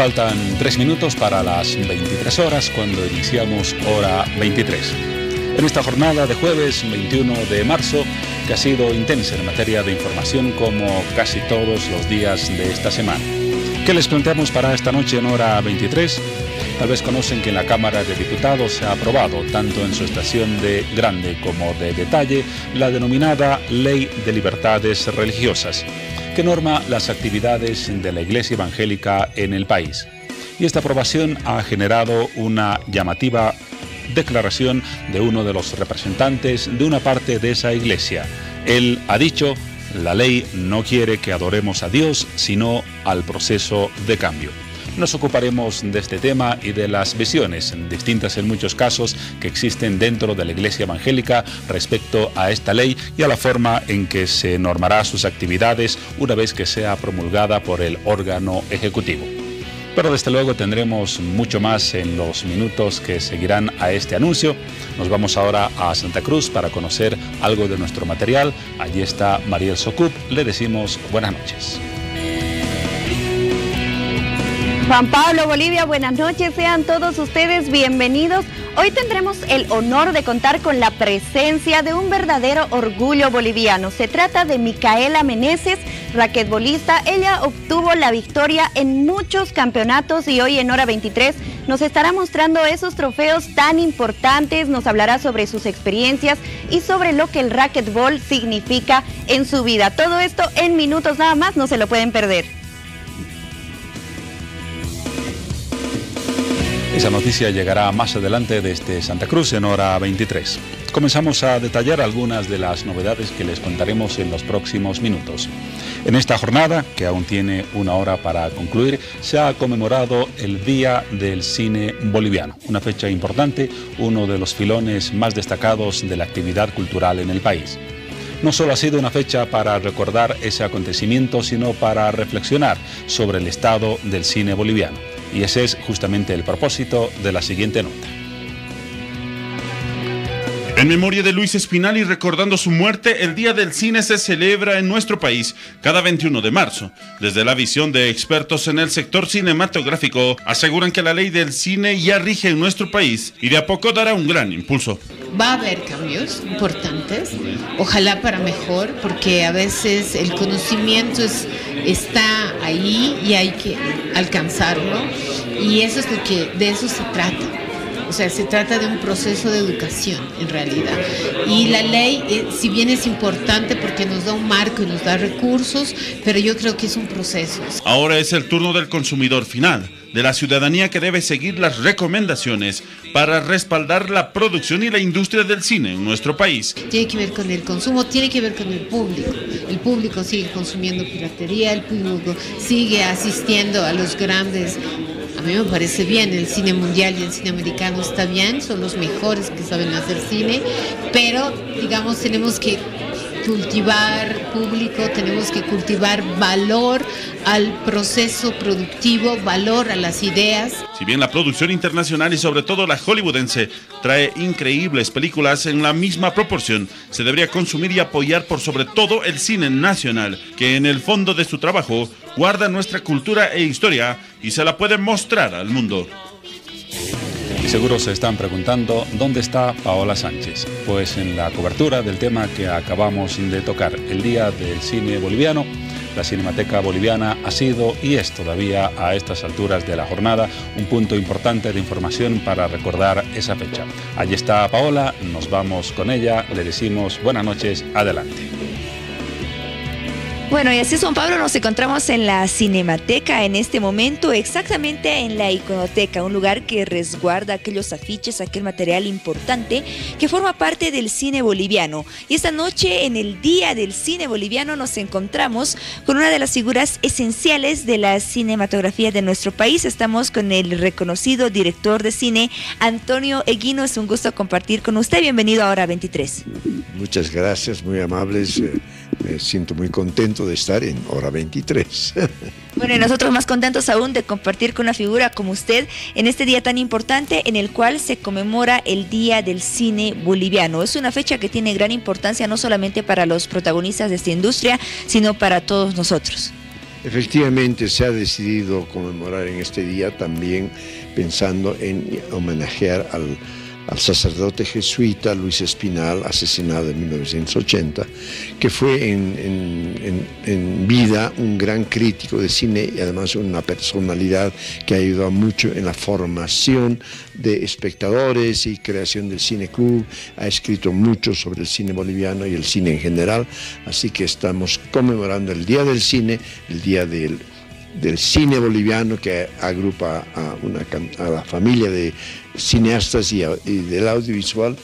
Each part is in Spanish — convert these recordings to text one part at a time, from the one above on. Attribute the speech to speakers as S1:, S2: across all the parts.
S1: Faltan 3 minutos para las 23 horas cuando iniciamos Hora 23. En esta jornada de jueves 21 de marzo, que ha sido intensa en materia de información como casi todos los días de esta semana. ¿Qué les planteamos para esta noche en Hora 23? Tal vez conocen que en la Cámara de Diputados se ha aprobado, tanto en su estación de grande como de detalle, la denominada Ley de Libertades Religiosas, que norma las actividades de la Iglesia Evangélica en el país. Y esta aprobación ha generado una llamativa declaración de uno de los representantes de una parte de esa iglesia. Él ha dicho: la ley no quiere que adoremos a Dios, sino al proceso de cambio. Nos ocuparemos de este tema y de las visiones, distintas en muchos casos, que existen dentro de la Iglesia Evangélica respecto a esta ley y a la forma en que se normará sus actividades una vez que sea promulgada por el órgano ejecutivo. Pero desde luego tendremos mucho más en los minutos que seguirán a este anuncio. Nos vamos ahora a Santa Cruz para conocer algo de nuestro material. Allí está Mariel Socup. Le decimos buenas noches.
S2: Juan Pablo, Bolivia, buenas noches, sean todos ustedes bienvenidos. Hoy tendremos el honor de contar con la presencia de un verdadero orgullo boliviano. Se trata de Micaela Meneses, raquetbolista. Ella obtuvo la victoria en muchos campeonatos y hoy en Hora 23 nos estará mostrando esos trofeos tan importantes, nos hablará sobre sus experiencias y sobre lo que el raquetbol significa en su vida. Todo esto en minutos nada más, no se lo pueden perder.
S1: Esa noticia llegará más adelante desde Santa Cruz en Hora 23. Comenzamos a detallar algunas de las novedades que les contaremos en los próximos minutos. En esta jornada, que aún tiene una hora para concluir, se ha conmemorado el Día del Cine Boliviano, una fecha importante, uno de los filones más destacados de la actividad cultural en el país. No solo ha sido una fecha para recordar ese acontecimiento, sino para reflexionar sobre el estado del cine boliviano. Y ese es justamente el propósito de la siguiente nota.
S3: En memoria de Luis Espinal y recordando su muerte, el Día del Cine se celebra en nuestro país cada 21 de marzo. Desde la visión de expertos en el sector cinematográfico, aseguran que la ley del cine ya rige en nuestro país y de a poco dará un gran impulso.
S4: Va a haber cambios importantes, ojalá para mejor, porque a veces el conocimiento está ahí y hay que alcanzarlo, y eso es de eso se trata. O sea, se trata de un proceso de educación, en realidad. Y la ley, si bien es importante porque nos da un marco y nos da recursos, pero yo creo que es un proceso.
S3: Ahora es el turno del consumidor final, de la ciudadanía, que debe seguir las recomendaciones para respaldar la producción y la industria del cine en nuestro país.
S4: Tiene que ver con el consumo, tiene que ver con el público. El público sigue consumiendo piratería, el público sigue asistiendo a los grandes. A mí me parece bien, el cine mundial y el cine americano está bien, son los mejores que saben hacer cine, pero digamos tenemos que cultivar público, tenemos que cultivar valor al proceso productivo, valor a las ideas.
S3: Si bien la producción internacional y sobre todo la hollywoodense trae increíbles películas en la misma proporción, se debería consumir y apoyar por sobre todo el cine nacional, que en el fondo de su trabajo guarda nuestra cultura e historia y se la puede mostrar al mundo.
S1: Y seguro se están preguntando dónde está Paola Sánchez. Pues en la cobertura del tema que acabamos de tocar, el Día del Cine Boliviano, la Cinemateca Boliviana ha sido y es todavía a estas alturas de la jornada un punto importante de información para recordar esa fecha. Allí está Paola, nos vamos con ella, le decimos buenas noches, adelante.
S5: Bueno, y así es, Juan Pablo, nos encontramos en la Cinemateca en este momento, exactamente en la Iconoteca, un lugar que resguarda aquellos afiches, aquel material importante que forma parte del cine boliviano. Y esta noche, en el Día del Cine Boliviano, nos encontramos con una de las figuras esenciales de la cinematografía de nuestro país. Estamos con el reconocido director de cine, Antonio Eguino. Es un gusto compartir con usted. Bienvenido a Hora 23.
S6: Muchas gracias, muy amables. Me siento muy contento de estar en Hora 23.
S5: Bueno, y nosotros más contentos aún de compartir con una figura como usted en este día tan importante en el cual se conmemora el Día del Cine Boliviano. Es una fecha que tiene gran importancia no solamente para los protagonistas de esta industria, sino para todos nosotros.
S6: Efectivamente, se ha decidido conmemorar en este día también pensando en homenajear al sacerdote jesuita Luis Espinal, asesinado en 1980, que fue en vida un gran crítico de cine y además una personalidad que ha ayudado mucho en la formación de espectadores y creación del Cine Club. Ha escrito mucho sobre el cine boliviano y el cine en general, así que estamos conmemorando el Día del Cine, el Día del cine boliviano, que agrupa a la familia de cineastas y del audiovisual,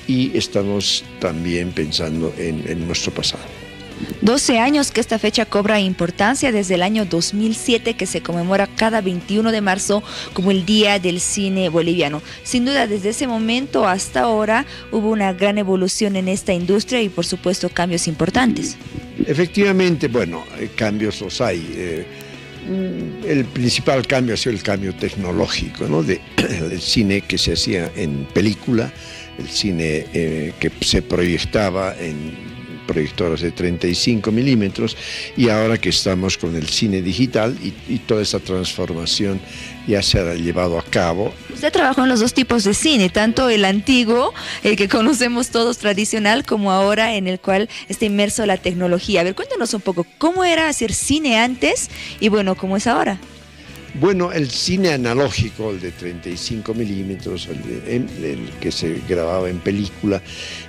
S6: y estamos también pensando en nuestro pasado.
S5: 12 años que esta fecha cobra importancia desde el año 2007, que se conmemora cada 21 de marzo como el Día del Cine Boliviano. Sin duda, desde ese momento hasta ahora hubo una gran evolución en esta industria y por supuesto cambios importantes.
S6: Efectivamente, bueno, cambios los hay. El principal cambio ha sido el cambio tecnológico, ¿no? El cine que se hacía en película, el cine que se proyectaba en proyectoras de 35 milímetros, y ahora que estamos con el cine digital y toda esa transformación ya se ha llevado a cabo.
S5: Usted trabajó en los dos tipos de cine, tanto el antiguo, el que conocemos todos tradicional, como ahora en el cual está inmerso la tecnología. A ver, cuéntanos un poco, ¿cómo era hacer cine antes y bueno, cómo es ahora?
S6: Bueno, el cine analógico, el de 35 milímetros, el que se grababa en película,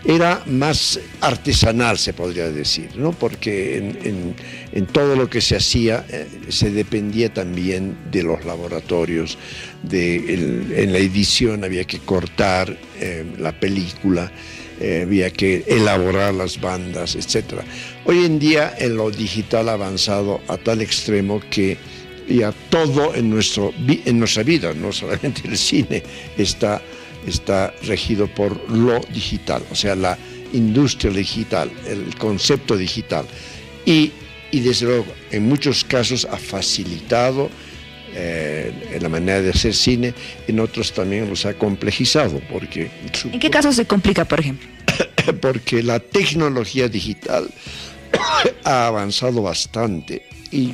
S6: era más artesanal, se podría decir, ¿no? Porque en todo lo que se hacía se dependía también de los laboratorios, en la edición había que cortar la película, había que elaborar las bandas, etc. Hoy en día en lo digital ha avanzado a tal extremo que ya todo en nuestra vida, no solamente el cine, está regido por lo digital, o sea, la industria digital, el concepto digital. Y desde luego, en muchos casos ha facilitado la manera de hacer cine, en otros también los ha complejizado. Porque,
S5: ¿en qué casos se complica, por ejemplo?
S6: Porque la tecnología digital ha avanzado bastante y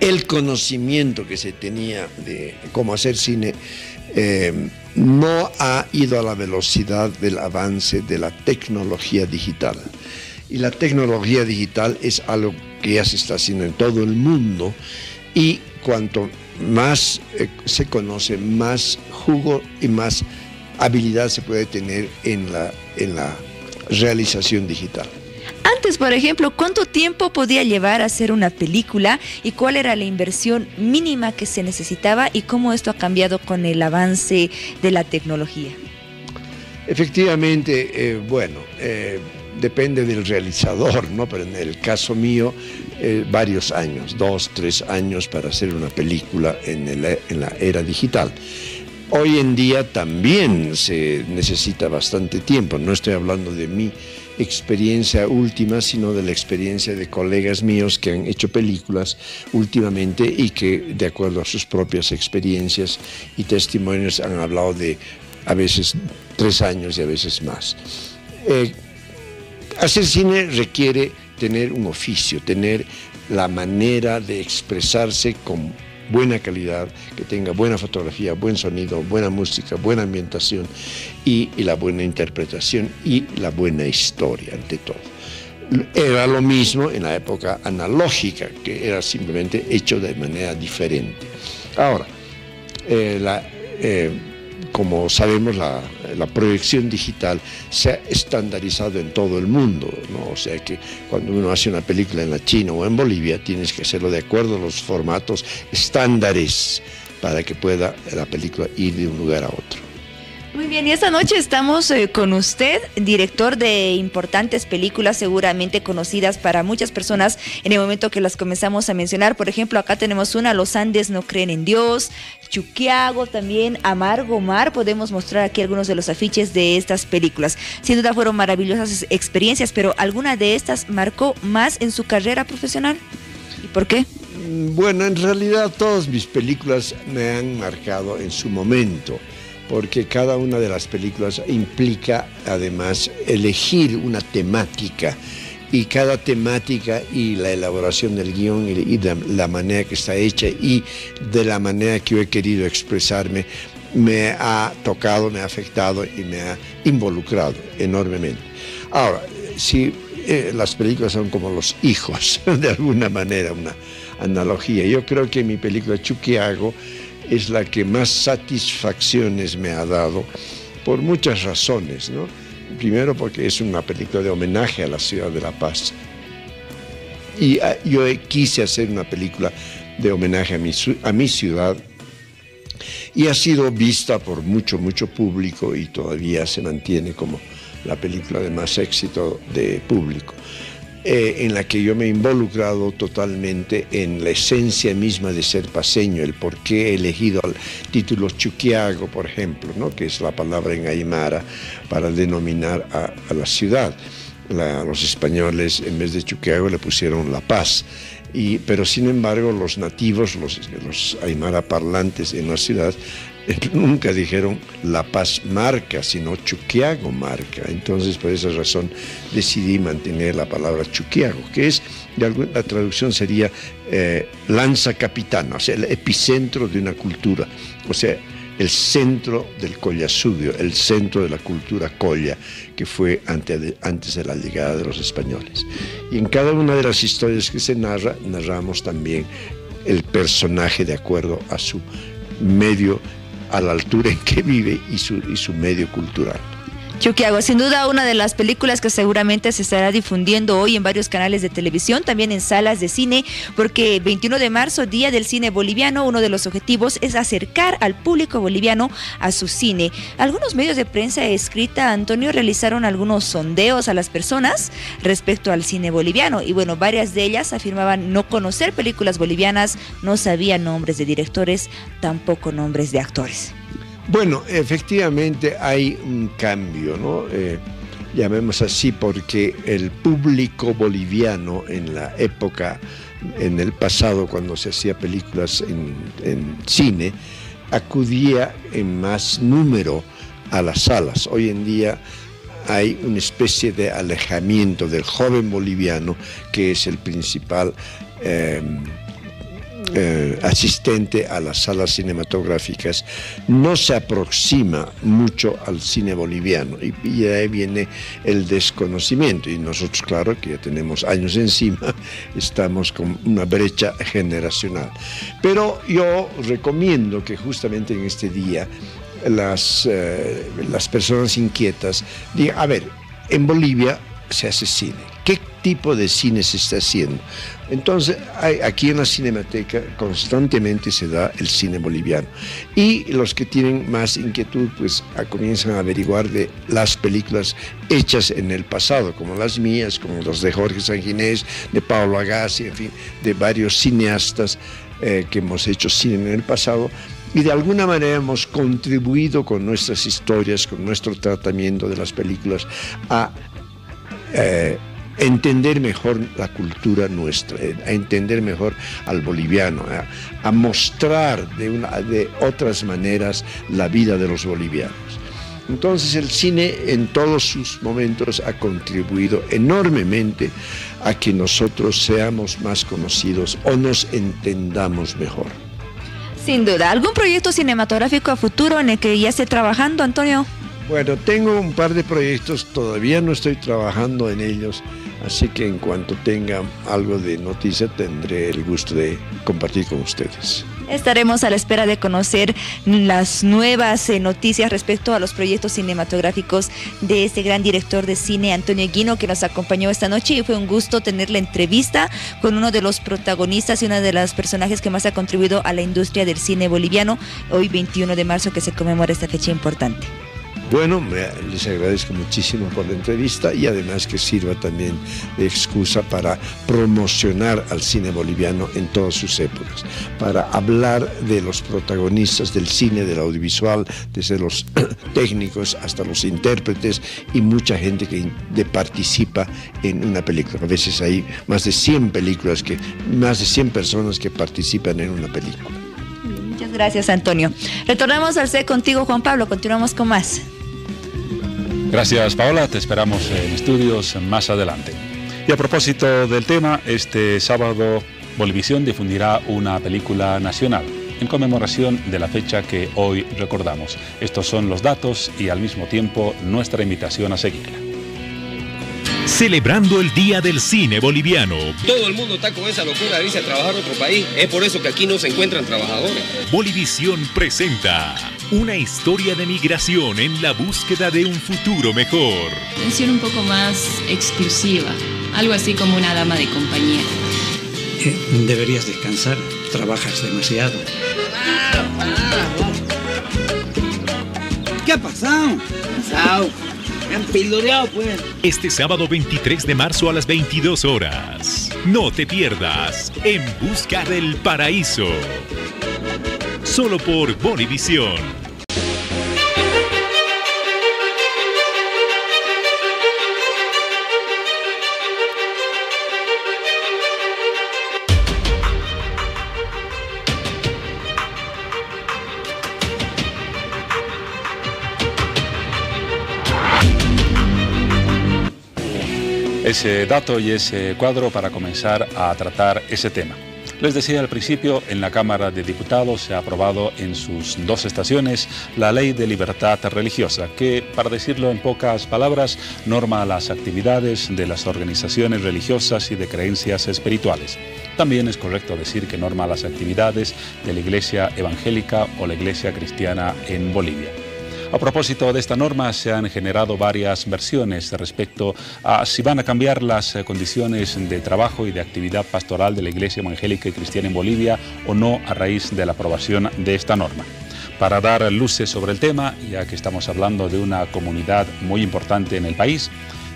S6: el conocimiento que se tenía de cómo hacer cine no ha ido a la velocidad del avance de la tecnología digital. Y la tecnología digital es algo que ya se está haciendo en todo el mundo, y cuanto más se conoce, más jugo y más habilidad se puede tener en la realización digital.
S5: Antes, por ejemplo, ¿cuánto tiempo podía llevar a hacer una película y cuál era la inversión mínima que se necesitaba y cómo esto ha cambiado con el avance de la tecnología?
S6: Efectivamente, depende del realizador, ¿no? Pero en el caso mío, varios años, 2, 3 años para hacer una película en la era digital. Hoy en día también se necesita bastante tiempo. No estoy hablando de mi experiencia última, sino de la experiencia de colegas míos que han hecho películas últimamente y que, de acuerdo a sus propias experiencias y testimonios, han hablado de a veces 3 años y a veces más. Hacer cine requiere tener un oficio, tener la manera de expresarse con buena calidad, que tenga buena fotografía, buen sonido, buena música, buena ambientación y la buena interpretación y la buena historia, ante todo. Era lo mismo en la época analógica, que era simplemente hecho de manera diferente. Ahora, como sabemos, la proyección digital se ha estandarizado en todo el mundo, ¿no? O sea que cuando uno hace una película en la China o en Bolivia, tienes que hacerlo de acuerdo a los formatos estándares para que pueda la película ir de un lugar a otro.
S5: Muy bien, y esta noche estamos con usted, director de importantes películas seguramente conocidas para muchas personas en el momento que las comenzamos a mencionar. Por ejemplo, acá tenemos una, Los Andes no creen en Dios, Chuquiago, también Amargo Mar. Podemos mostrar aquí algunos de los afiches de estas películas. Sin duda fueron maravillosas experiencias, pero ¿alguna de estas marcó más en su carrera profesional? ¿Y por qué?
S6: Bueno, en realidad todas mis películas me han marcado en su momento, porque cada una de las películas implica además elegir una temática y cada temática y la elaboración del guión y de la manera que está hecha y de la manera que yo he querido expresarme me ha tocado, me ha afectado y me ha involucrado enormemente. Ahora, si las películas son como los hijos, de alguna manera, una analogía. Yo creo que mi película Chuquiago es la que más satisfacciones me ha dado por muchas razones, ¿no? Primero porque es una película de homenaje a la ciudad de La Paz. Y yo quise hacer una película de homenaje a mi ciudad y ha sido vista por mucho público y todavía se mantiene como la película de más éxito de público, en la que yo me he involucrado totalmente en la esencia misma de ser paseño, el por qué he elegido el título Chuquiago, por ejemplo, ¿no? Que es la palabra en aymara para denominar a la ciudad. Los españoles en vez de Chuquiago le pusieron La Paz. Pero sin embargo los nativos, los aymara parlantes en la ciudad, nunca dijeron La Paz marca, sino Chuquiago marca. Entonces por esa razón decidí mantener la palabra Chuquiago, que es, la traducción sería lanza capitana, o sea, el epicentro de una cultura, o sea, el centro del collasudio, el centro de la cultura colla, que fue antes de la llegada de los españoles. Y en cada una de las historias que se narramos también el personaje de acuerdo a su medio, a la altura en que vive y su medio cultural.
S5: Chuquiago, sin duda una de las películas que seguramente se estará difundiendo hoy en varios canales de televisión, también en salas de cine, porque 21 de marzo, Día del Cine Boliviano, uno de los objetivos es acercar al público boliviano a su cine. Algunos medios de prensa escrita, Antonio, realizaron algunos sondeos a las personas respecto al cine boliviano y bueno, varias de ellas afirmaban no conocer películas bolivianas, no sabían nombres de directores, tampoco nombres de actores.
S6: Bueno, efectivamente hay un cambio, ¿no? Llamemos así porque el público boliviano en la época, en el pasado, cuando se hacía películas en cine, acudía en más número a las salas. Hoy en día hay una especie de alejamiento del joven boliviano, que es el principal asistente a las salas cinematográficas, no se aproxima mucho al cine boliviano y de ahí viene el desconocimiento y nosotros, claro, que ya tenemos años encima, estamos con una brecha generacional. Pero yo recomiendo que justamente en este día las personas inquietas digan, a ver, en Bolivia se hace cine, ¿qué tipo de cine se está haciendo? Entonces, aquí en la Cinemateca constantemente se da el cine boliviano. Y los que tienen más inquietud, pues comienzan a averiguar de las películas hechas en el pasado, como las mías, como las de Jorge Sanginés, de Pablo Agassi, en fin, de varios cineastas que hemos hecho cine en el pasado. Y de alguna manera hemos contribuido con nuestras historias, con nuestro tratamiento de las películas, a entender mejor la cultura nuestra, a entender mejor al boliviano, a mostrar de otras maneras la vida de los bolivianos. Entonces el cine en todos sus momentos ha contribuido enormemente a que nosotros seamos más conocidos o nos entendamos mejor.
S5: Sin duda. ¿Algún proyecto cinematográfico a futuro en el que ya esté trabajando, Antonio?
S6: Bueno, tengo un par de proyectos, todavía no estoy trabajando en ellos, así que en cuanto tenga algo de noticia tendré el gusto de compartir con ustedes.
S5: Estaremos a la espera de conocer las nuevas noticias respecto a los proyectos cinematográficos de este gran director de cine, Antonio Eguino, que nos acompañó esta noche y fue un gusto tener la entrevista con uno de los protagonistas y una de las personajes que más ha contribuido a la industria del cine boliviano, hoy 21 de marzo que se conmemora esta fecha importante.
S6: Bueno, les agradezco muchísimo por la entrevista y además que sirva también de excusa para promocionar al cine boliviano en todas sus épocas, para hablar de los protagonistas del cine, del audiovisual, desde los técnicos hasta los intérpretes y mucha gente que participa en una película. A veces hay más de 100 personas que participan en una película.
S5: Muchas gracias, Antonio. Retornamos al set contigo, Juan Pablo. Continuamos con más.
S1: Gracias, Paola. Te esperamos en estudios más adelante. Y a propósito del tema, este sábado Bolivisión difundirá una película nacional en conmemoración de la fecha que hoy recordamos. Estos son los datos y al mismo tiempo nuestra invitación a seguirla.
S7: Celebrando el Día del Cine Boliviano.
S8: Todo el mundo está con esa locura de irse a trabajar a otro país. Es por eso que aquí no se encuentran trabajadores.
S7: Bolivisión presenta una historia de migración en la búsqueda de un futuro mejor.
S9: Atención un poco más exclusiva, algo así como una dama de compañía.
S10: Deberías descansar, trabajas demasiado.
S11: ¿Qué ha pasado? Me han piloreado, pues.
S7: Este sábado 23 de marzo a las 22 horas. No te pierdas En Busca del Paraíso. Solo por Bolivisión.
S1: Ese dato y ese cuadro para comenzar a tratar ese tema. Les decía al principio, en la Cámara de Diputados se ha aprobado en sus 2 estaciones la Ley de Libertad Religiosa, que, para decirlo en pocas palabras, norma las actividades de las organizaciones religiosas y de creencias espirituales. También es correcto decir que norma las actividades de la Iglesia Evangélica o la Iglesia Cristiana en Bolivia. A propósito de esta norma, se han generado varias versiones respecto a si van a cambiar las condiciones de trabajo y de actividad pastoral de la Iglesia Evangélica y Cristiana en Bolivia o no a raíz de la aprobación de esta norma. Para dar luces sobre el tema, ya que estamos hablando de una comunidad muy importante en el país,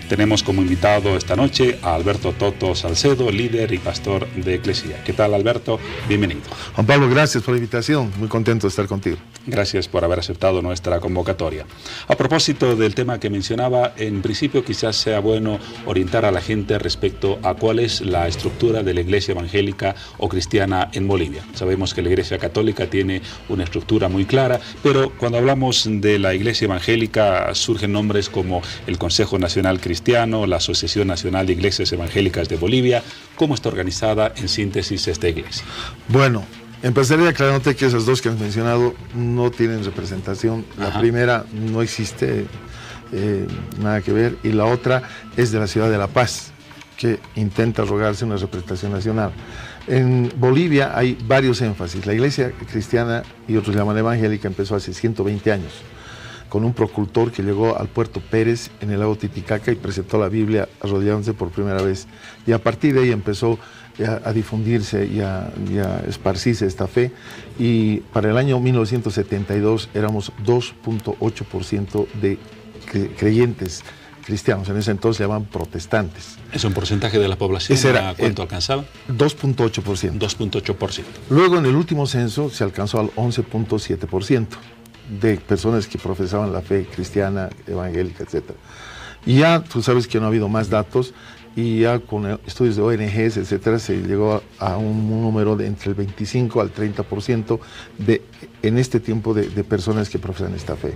S1: tenemos como invitado esta noche a Alberto Toto Salcedo, líder y pastor de Eclesia. ¿Qué tal, Alberto? Bienvenido.
S12: Juan Pablo, gracias por la invitación. Muy contento de estar contigo.
S1: Gracias por haber aceptado nuestra convocatoria. A propósito del tema que mencionaba, en principio quizás sea bueno orientar a la gente respecto a cuál es la estructura de la Iglesia Evangélica o Cristiana en Bolivia. Sabemos que la Iglesia Católica tiene una estructura muy clara, pero cuando hablamos de la Iglesia Evangélica surgen nombres como el Consejo Nacional Cristiano, la Asociación Nacional de Iglesias Evangélicas de Bolivia. ¿Cómo está organizada en síntesis esta iglesia?
S12: Bueno, empezaría aclarándote que esas 2 que has mencionado no tienen representación. La primera no existe, nada que ver, y la otra es de la ciudad de La Paz, que intenta rogarse una representación nacional. En Bolivia hay varios énfasis. La iglesia cristiana, y otros llaman evangélica, empezó hace 120 años. Con un procultor que llegó al puerto Pérez en el lago Titicaca y presentó la Biblia arrodillándose por primera vez. Y a partir de ahí empezó a difundirse y a esparcirse esta fe. Y para el año 1972 éramos 2.8% de creyentes cristianos. En ese entonces se llamaban protestantes.
S1: ¿Es un porcentaje de la población? ¿Cuánto alcanzaba?
S12: 2.8%.
S1: 2.8%.
S12: Luego en el último censo se alcanzó al 11.7%. de personas que profesaban la fe cristiana, evangélica, etc. Y ya tú sabes que no ha habido más datos y ya con estudios de ONGs, etcétera, se llegó a un número de entre el 25 al 30% en este tiempo de personas que profesan esta fe.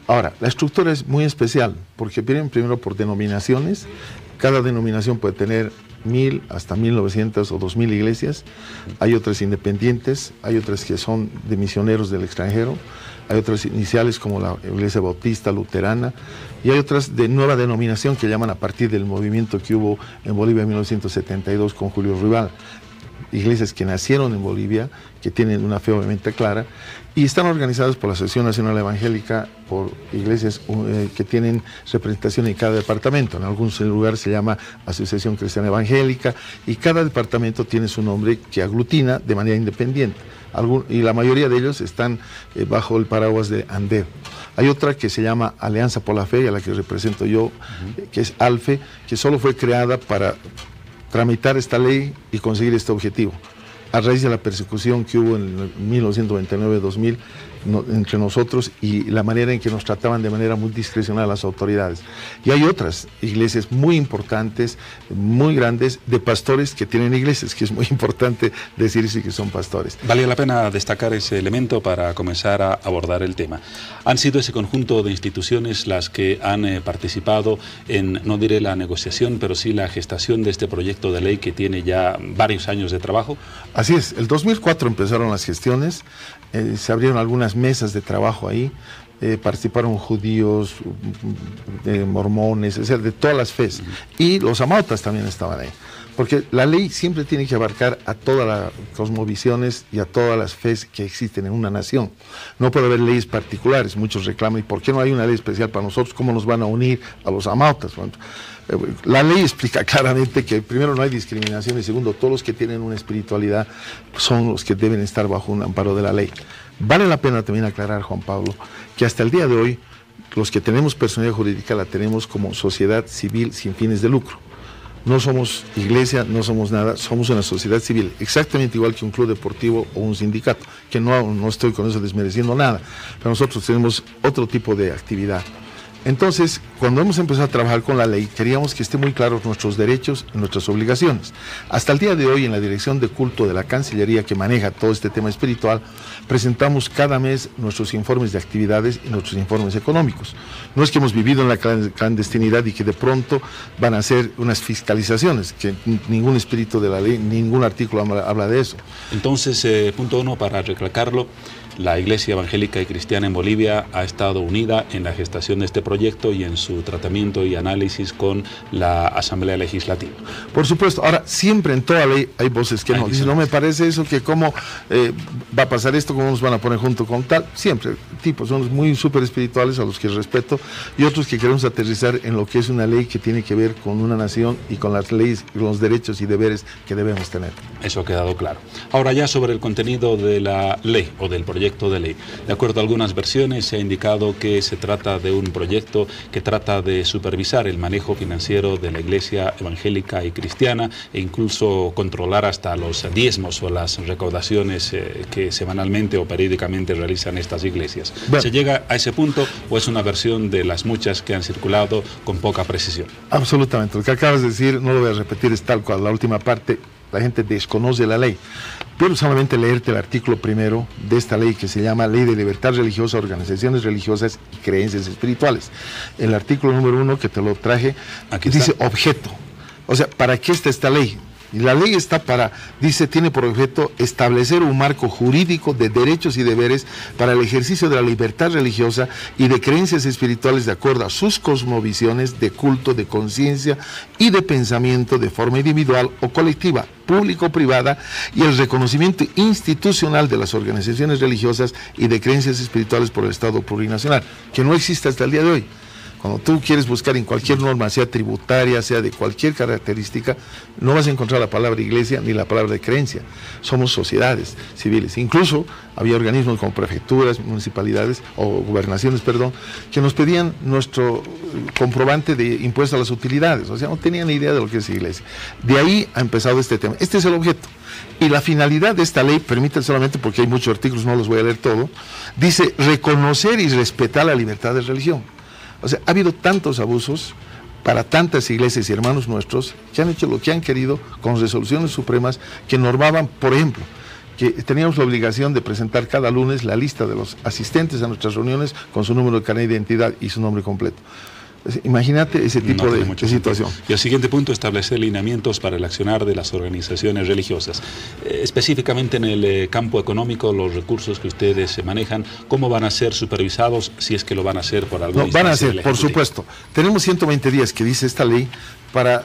S12: Ahora, la estructura es muy especial porque vienen primero por denominaciones. Cada denominación puede tener 1.000 hasta 1.900 o 2.000 iglesias. Hay otras independientes, hay otras que son de misioneros del extranjero, hay otras iniciales como la Iglesia Bautista, Luterana, y hay otras de nueva denominación que llaman a partir del movimiento que hubo en Bolivia en 1972 con Julio Rival. Iglesias que nacieron en Bolivia, que tienen una fe obviamente clara, y están organizadas por la Asociación Nacional Evangélica, por iglesias que tienen representación en cada departamento. En algún lugar se llama Asociación Cristiana Evangélica, y cada departamento tiene su nombre que aglutina de manera independiente. Y la mayoría de ellos están bajo el paraguas de ANDEV. Hay otra que se llama Alianza por la Fe, a la que represento yo, que es ALFE, que solo fue creada para tramitar esta ley y conseguir este objetivo. A raíz de la persecución que hubo en 1999-2000, entre nosotros y la manera en que nos trataban de manera muy discrecional las autoridades. Y hay otras iglesias muy importantes, muy grandes, de pastores que tienen iglesias, que es muy importante decirse que son pastores.
S1: Vale la pena destacar ese elemento para comenzar a abordar el tema. Han sido ese conjunto de instituciones las que han participado en, no diré la negociación, pero sí la gestación de este proyecto de ley que tiene ya varios años de trabajo.
S12: Así es, el 2004 empezaron las gestiones, se abrieron algunas mesas de trabajo ahí, participaron judíos, mormones, es decir, de todas las fes, y los amautas también estaban ahí, porque la ley siempre tiene que abarcar a todas las cosmovisiones y a todas las fes que existen en una nación. No puede haber leyes particulares, muchos reclaman, ¿y por qué no hay una ley especial para nosotros? ¿Cómo nos van a unir a los amautas? Bueno, la ley explica claramente que primero no hay discriminación y segundo, todos los que tienen una espiritualidad son los que deben estar bajo un amparo de la ley. Vale la pena también aclarar, Juan Pablo, que hasta el día de hoy los que tenemos personalidad jurídica la tenemos como sociedad civil sin fines de lucro. No somos iglesia, no somos nada, somos una sociedad civil, exactamente igual que un club deportivo o un sindicato, que no estoy con eso desmereciendo nada, pero nosotros tenemos otro tipo de actividad. Entonces, cuando hemos empezado a trabajar con la ley, queríamos que esté muy claros nuestros derechos y nuestras obligaciones. Hasta el día de hoy, en la Dirección de Culto de la Cancillería, que maneja todo este tema espiritual, presentamos cada mes nuestros informes de actividades y nuestros informes económicos. No es que hemos vivido en la clandestinidad y que de pronto van a hacer unas fiscalizaciones, que ningún espíritu de la ley, ningún artículo habla de eso.
S1: Entonces, punto uno, para recalcarlo, la Iglesia Evangélica y Cristiana en Bolivia ha estado unida en la gestación de este proyecto y en su tratamiento y análisis con la Asamblea Legislativa.
S12: Por supuesto. Ahora, siempre en toda ley hay voces que no. Dicen, no me parece eso, que cómo va a pasar esto, cómo nos van a poner junto con tal. Siempre, tipos, son muy súper espirituales a los que respeto y otros que queremos aterrizar en lo que es una ley que tiene que ver con una nación y con las leyes, los derechos y deberes que debemos tener.
S1: Eso ha quedado claro. Ahora ya sobre el contenido de la ley o del proyecto de ley. De acuerdo a algunas versiones se ha indicado que se trata de un proyecto que trata de supervisar el manejo financiero de la Iglesia Evangélica y Cristiana e incluso controlar hasta los diezmos o las recaudaciones que semanalmente o periódicamente realizan estas iglesias. Bueno, ¿se llega a ese punto o es una versión de las muchas que han circulado con poca precisión?
S12: Absolutamente. Lo que acabas de decir, no lo voy a repetir, es tal cual. La última parte, la gente desconoce la ley. Quiero solamente leerte el artículo primero de esta ley que se llama Ley de Libertad Religiosa, Organizaciones Religiosas y Creencias Espirituales. El artículo número 1 que te lo traje, aquí dice objeto. O sea, ¿para qué está esta ley? Y la ley está tiene por objeto establecer un marco jurídico de derechos y deberes para el ejercicio de la libertad religiosa y de creencias espirituales de acuerdo a sus cosmovisiones de culto, de conciencia y de pensamiento de forma individual o colectiva, pública o privada, y el reconocimiento institucional de las organizaciones religiosas y de creencias espirituales por el Estado plurinacional, que no existe hasta el día de hoy. Cuando tú quieres buscar en cualquier norma, sea tributaria, sea de cualquier característica, no vas a encontrar la palabra iglesia ni la palabra de creencia. Somos sociedades civiles. Incluso había organismos como prefecturas, municipalidades o gobernaciones, perdón, que nos pedían nuestro comprobante de impuesto a las utilidades. O sea, no tenían ni idea de lo que es iglesia. De ahí ha empezado este tema. Este es el objeto. Y la finalidad de esta ley, permítanme solamente porque hay muchos artículos, no los voy a leer todo, dice reconocer y respetar la libertad de religión. O sea, ha habido tantos abusos para tantas iglesias y hermanos nuestros que han hecho lo que han querido con resoluciones supremas que normaban, por ejemplo, que teníamos la obligación de presentar cada lunes la lista de los asistentes a nuestras reuniones con su número de carnet de identidad y su nombre completo. Imagínate ese tipo de situación.
S1: Y el siguiente punto, establecer lineamientos para el accionar de las organizaciones religiosas. Específicamente en el campo económico, los recursos que ustedes manejan, ¿cómo van a ser supervisados si es que lo van a hacer por alguna instancia?
S12: Van a ser, por supuesto. Tenemos 120 días que dice esta ley para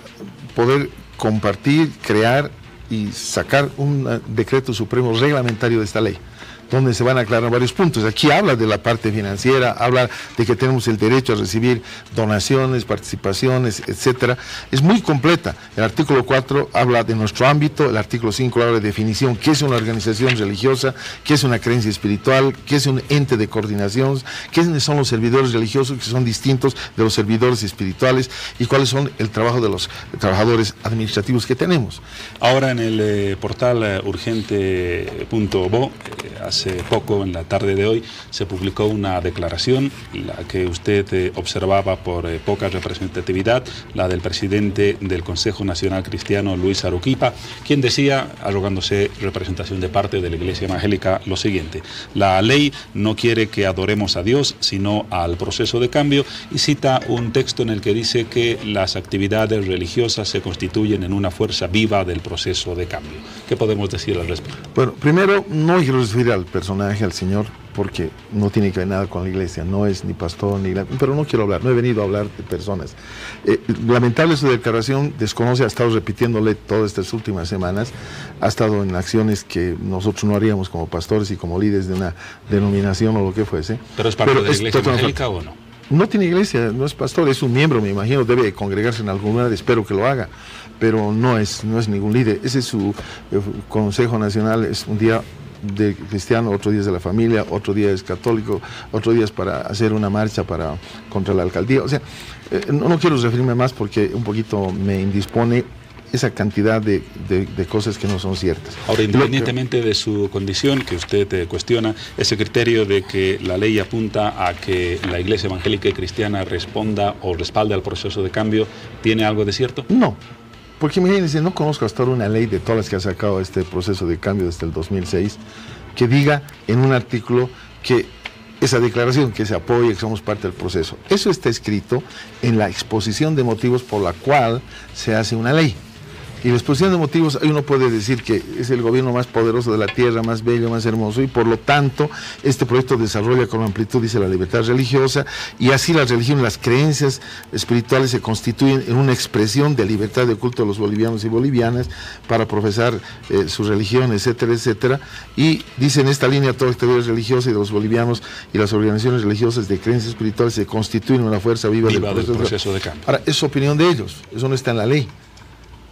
S12: poder compartir, crear y sacar un decreto supremo reglamentario de esta ley, donde se van a aclarar varios puntos. Aquí habla de la parte financiera, habla de que tenemos el derecho a recibir donaciones, participaciones, etcétera. Es muy completa. El artículo 4 habla de nuestro ámbito, el artículo 5 habla de definición, qué es una organización religiosa, qué es una creencia espiritual, qué es un ente de coordinación, quiénes son los servidores religiosos que son distintos de los servidores espirituales y cuáles son el trabajo de los trabajadores administrativos que tenemos.
S1: Ahora en el portal urgente.bo hace poco, en la tarde de hoy, se publicó una declaración, la que usted observaba por poca representatividad, la del presidente del Consejo Nacional Cristiano, Luis Aruquipa, quien decía, arrogándose representación de parte de la Iglesia Evangélica, lo siguiente: la ley no quiere que adoremos a Dios, sino al proceso de cambio, y cita un texto en el que dice que las actividades religiosas se constituyen en una fuerza viva del proceso de cambio. ¿Qué podemos decir al respecto?
S12: Bueno, primero, no quiero referir al personaje, al señor, porque no tiene que ver nada con la iglesia, no es ni pastor ni... pero no quiero hablar, no he venido a hablar de personas. Lamentable su declaración, desconoce, ha estado repitiéndole todas estas últimas semanas, ha estado en acciones que nosotros no haríamos como pastores y como líderes de una denominación o lo que fuese.
S1: ¿Pero es parte de la iglesia evangélica o no?
S12: No tiene iglesia, no es pastor, es un miembro, me imagino, debe congregarse en algún lugar, espero que lo haga, pero no es ningún líder. Ese es su Consejo Nacional, es un día de cristiano, otro día es de la familia, otro día es católico, otro día es para hacer una marcha contra la alcaldía. O sea, no quiero referirme más porque un poquito me indispone esa cantidad de cosas que no son ciertas.
S1: Ahora, independientemente de su condición, que usted cuestiona, ese criterio de que la ley apunta a que la Iglesia Evangélica y Cristiana responda o respalde al proceso de cambio, ¿tiene algo de cierto?
S12: No, porque imagínense, no conozco hasta ahora una ley de todas las que ha sacado este proceso de cambio desde el 2006, que diga en un artículo que esa declaración, que se apoya, que somos parte del proceso. Eso está escrito en la exposición de motivos por la cual se hace una ley. Y la exposición de motivos, uno puede decir que es el gobierno más poderoso de la tierra, más bello, más hermoso, y por lo tanto este proyecto desarrolla con amplitud, dice, la libertad religiosa, y así las religiones, las creencias espirituales se constituyen en una expresión de libertad de culto de los bolivianos y bolivianas para profesar su religión, etcétera, etcétera. Y dice en esta línea, toda actividad religiosa y de los bolivianos y las organizaciones religiosas de creencias espirituales se constituyen en una fuerza viva del proceso
S1: de cambio.
S12: Ahora, es opinión de ellos, eso no está en la ley.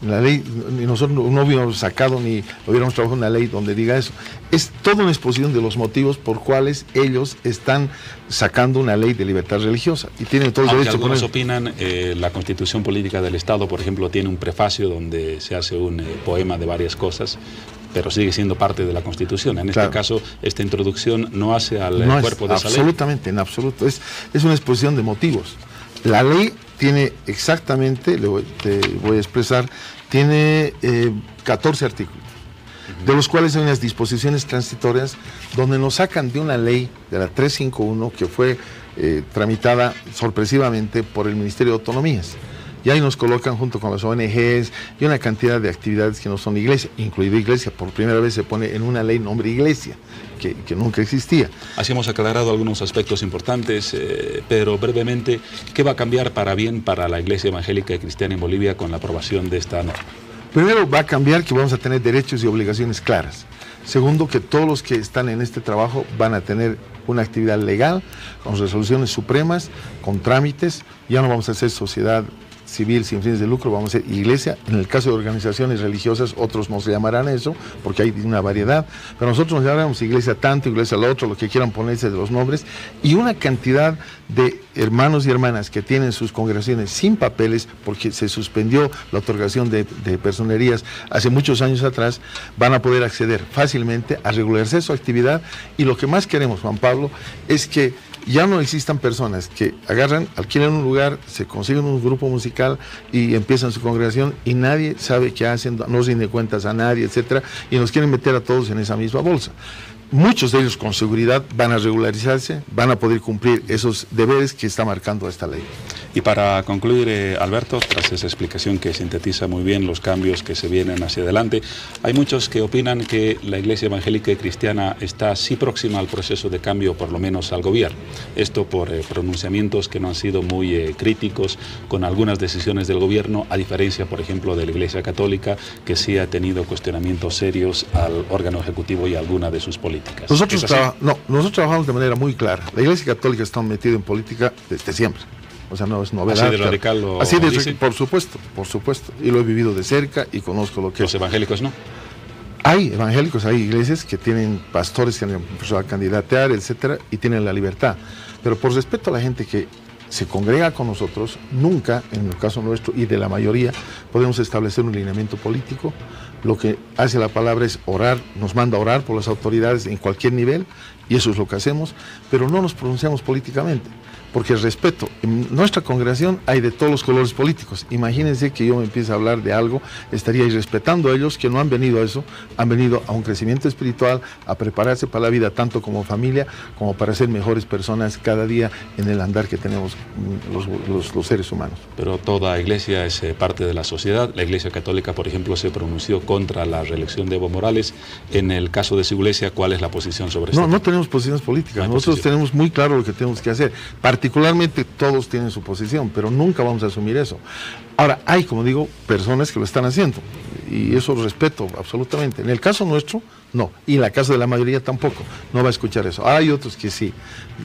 S12: La ley, nosotros no hubiéramos sacado ni hubiéramos trabajado en una ley donde diga eso. Es toda una exposición de los motivos por cuales ellos están sacando una ley de libertad religiosa y tienen todo el derecho.
S1: Algunos opinan, la Constitución Política del Estado, por ejemplo, tiene un prefacio donde se hace un poema de varias cosas, pero sigue siendo parte de la Constitución. En este caso, esta introducción no hace al cuerpo de esa ley.
S12: Absolutamente, en absoluto. Es una exposición de motivos. La ley tiene exactamente, te voy a expresar, tiene 14 artículos, de los cuales hay unas disposiciones transitorias donde nos sacan de una ley, de la 351, que fue tramitada sorpresivamente por el Ministerio de Autonomías. Y ahí nos colocan junto con las ONGs y una cantidad de actividades que no son iglesia, incluida iglesia. Por primera vez se pone en una ley nombre iglesia, que nunca existía.
S1: Así hemos aclarado algunos aspectos importantes, pero brevemente, ¿qué va a cambiar para bien para la Iglesia Evangélica y Cristiana en Bolivia con la aprobación de esta norma?
S12: Primero, va a cambiar que vamos a tener derechos y obligaciones claras. Segundo, que todos los que están en este trabajo van a tener una actividad legal, con resoluciones supremas, con trámites. Ya no vamos a ser sociedad civil sin fines de lucro, vamos a ser iglesia. En el caso de organizaciones religiosas, otros nos llamarán eso, porque hay una variedad, pero nosotros nos llamaremos iglesia tanto, iglesia lo otro, lo que quieran ponerse de los nombres, y una cantidad de hermanos y hermanas que tienen sus congregaciones sin papeles, porque se suspendió la otorgación de personerías hace muchos años atrás, van a poder acceder fácilmente a regularizar su actividad. Y lo que más queremos, Juan Pablo, es que ya no existan personas que agarran, alquilan un lugar, se consiguen un grupo musical y empiezan su congregación y nadie sabe qué hacen, no rinden cuentas a nadie, etcétera, y nos quieren meter a todos en esa misma bolsa. Muchos de ellos con seguridad van a regularizarse, van a poder cumplir esos deberes que está marcando esta ley.
S1: Y para concluir, Alberto, tras esa explicación que sintetiza muy bien los cambios que se vienen hacia adelante, hay muchos que opinan que la Iglesia Evangélica y Cristiana está sí próxima al proceso de cambio, por lo menos al gobierno. Esto por pronunciamientos que no han sido muy críticos con algunas decisiones del gobierno, a diferencia, por ejemplo, de la Iglesia Católica, que sí ha tenido cuestionamientos serios al órgano ejecutivo y a alguna de sus políticas.
S12: Nosotros trabajamos de manera muy clara. La Iglesia Católica está metida en política desde siempre. O sea, no es novedad.
S1: ¿Así de radical lo dice?
S12: Por supuesto. Y lo he vivido de cerca y conozco lo que
S1: ¿Los evangélicos no?
S12: Hay evangélicos, hay iglesias que tienen pastores que han empezado a candidatear, etcétera, y tienen la libertad. Pero por respeto a la gente que se congrega con nosotros, nunca, en el caso nuestro y de la mayoría, podemos establecer un lineamiento político, Lo que hace la palabra es orar, nos manda a orar por las autoridades en cualquier nivel, y eso es lo que hacemos, pero no nos pronunciamos políticamente, porque el respeto, en nuestra congregación hay de todos los colores políticos. Imagínense que yo me empiece a hablar de algo, estaría irrespetando a ellos que no han venido a eso, han venido a un crecimiento espiritual, a prepararse para la vida, tanto como familia, como para ser mejores personas cada día en el andar que tenemos los seres humanos.
S1: Pero toda iglesia es parte de la sociedad. La Iglesia Católica, por ejemplo, se pronunció contra la reelección de Evo Morales. En el caso de su iglesia, ¿cuál es la posición sobre esto?
S12: No tenemos posiciones políticas, nosotros tenemos muy claro lo que tenemos que hacer. Particularmente todos tienen su posición, pero nunca vamos a asumir eso. Ahora, hay, como digo, personas que lo están haciendo, y eso respeto absolutamente. En el caso nuestro, no, y en la caso de la mayoría tampoco, no va a escuchar eso. Hay otros que sí,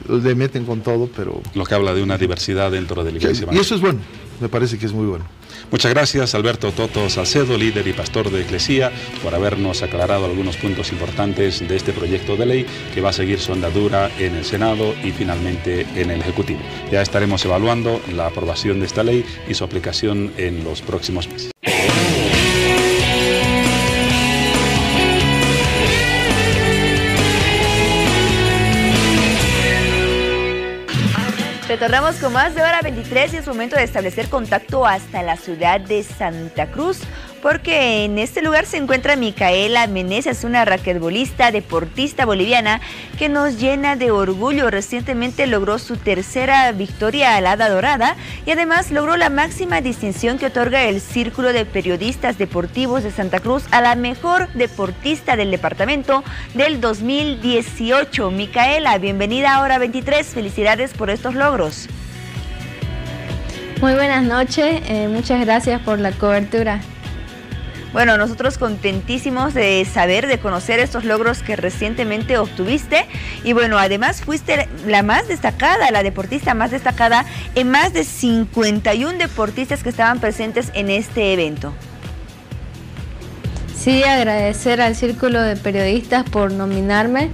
S12: le meten con todo, pero...
S1: Lo que habla de una diversidad dentro de la iglesia.
S12: Y eso es bueno, me parece que es muy bueno.
S1: Muchas gracias, Alberto Toto Salcedo, líder y pastor de Eclesía, por habernos aclarado algunos puntos importantes de este proyecto de ley que va a seguir su andadura en el Senado y finalmente en el Ejecutivo. Ya estaremos evaluando la aprobación de esta ley y su aplicación en los próximos meses.
S5: Retornamos con más de Hora 23 y es momento de establecer contacto hasta la ciudad de Santa Cruz, porque en este lugar se encuentra Micaela Meneses, una raquetbolista, deportista boliviana que nos llena de orgullo. Recientemente logró su tercera victoria al Hada Dorada y además logró la máxima distinción que otorga el Círculo de Periodistas Deportivos de Santa Cruz a la mejor deportista del departamento del 2018. Micaela, bienvenida a Hora 23, felicidades por estos logros.
S13: Muy buenas noches, muchas gracias por la cobertura.
S5: Bueno, nosotros contentísimos de saber, de conocer estos logros que recientemente obtuviste. Y bueno, además fuiste la más destacada, la deportista más destacada en más de 51 deportistas que estaban presentes en este evento.
S13: Sí, agradecer al Círculo de Periodistas por nominarme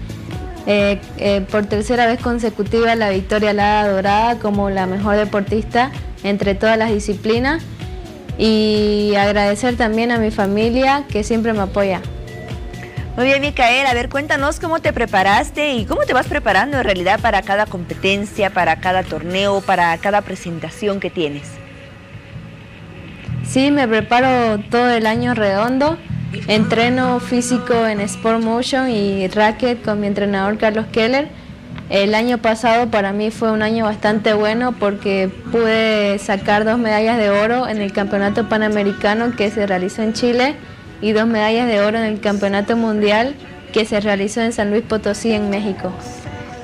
S13: por tercera vez consecutiva la victoria al Hada Dorada como la mejor deportista entre todas las disciplinas. Y agradecer también a mi familia que siempre me apoya.
S5: Muy bien, Micaela, a ver, cuéntanos cómo te preparaste y cómo te vas preparando en realidad para cada competencia, para cada torneo, para cada presentación que tienes.
S13: Sí, me preparo todo el año redondo. Entreno físico en Sport Motion y racket con mi entrenador Carlos Keller. El año pasado para mí fue un año bastante bueno porque pude sacar 2 medallas de oro en el Campeonato Panamericano que se realizó en Chile y 2 medallas de oro en el Campeonato Mundial que se realizó en San Luis Potosí, en México.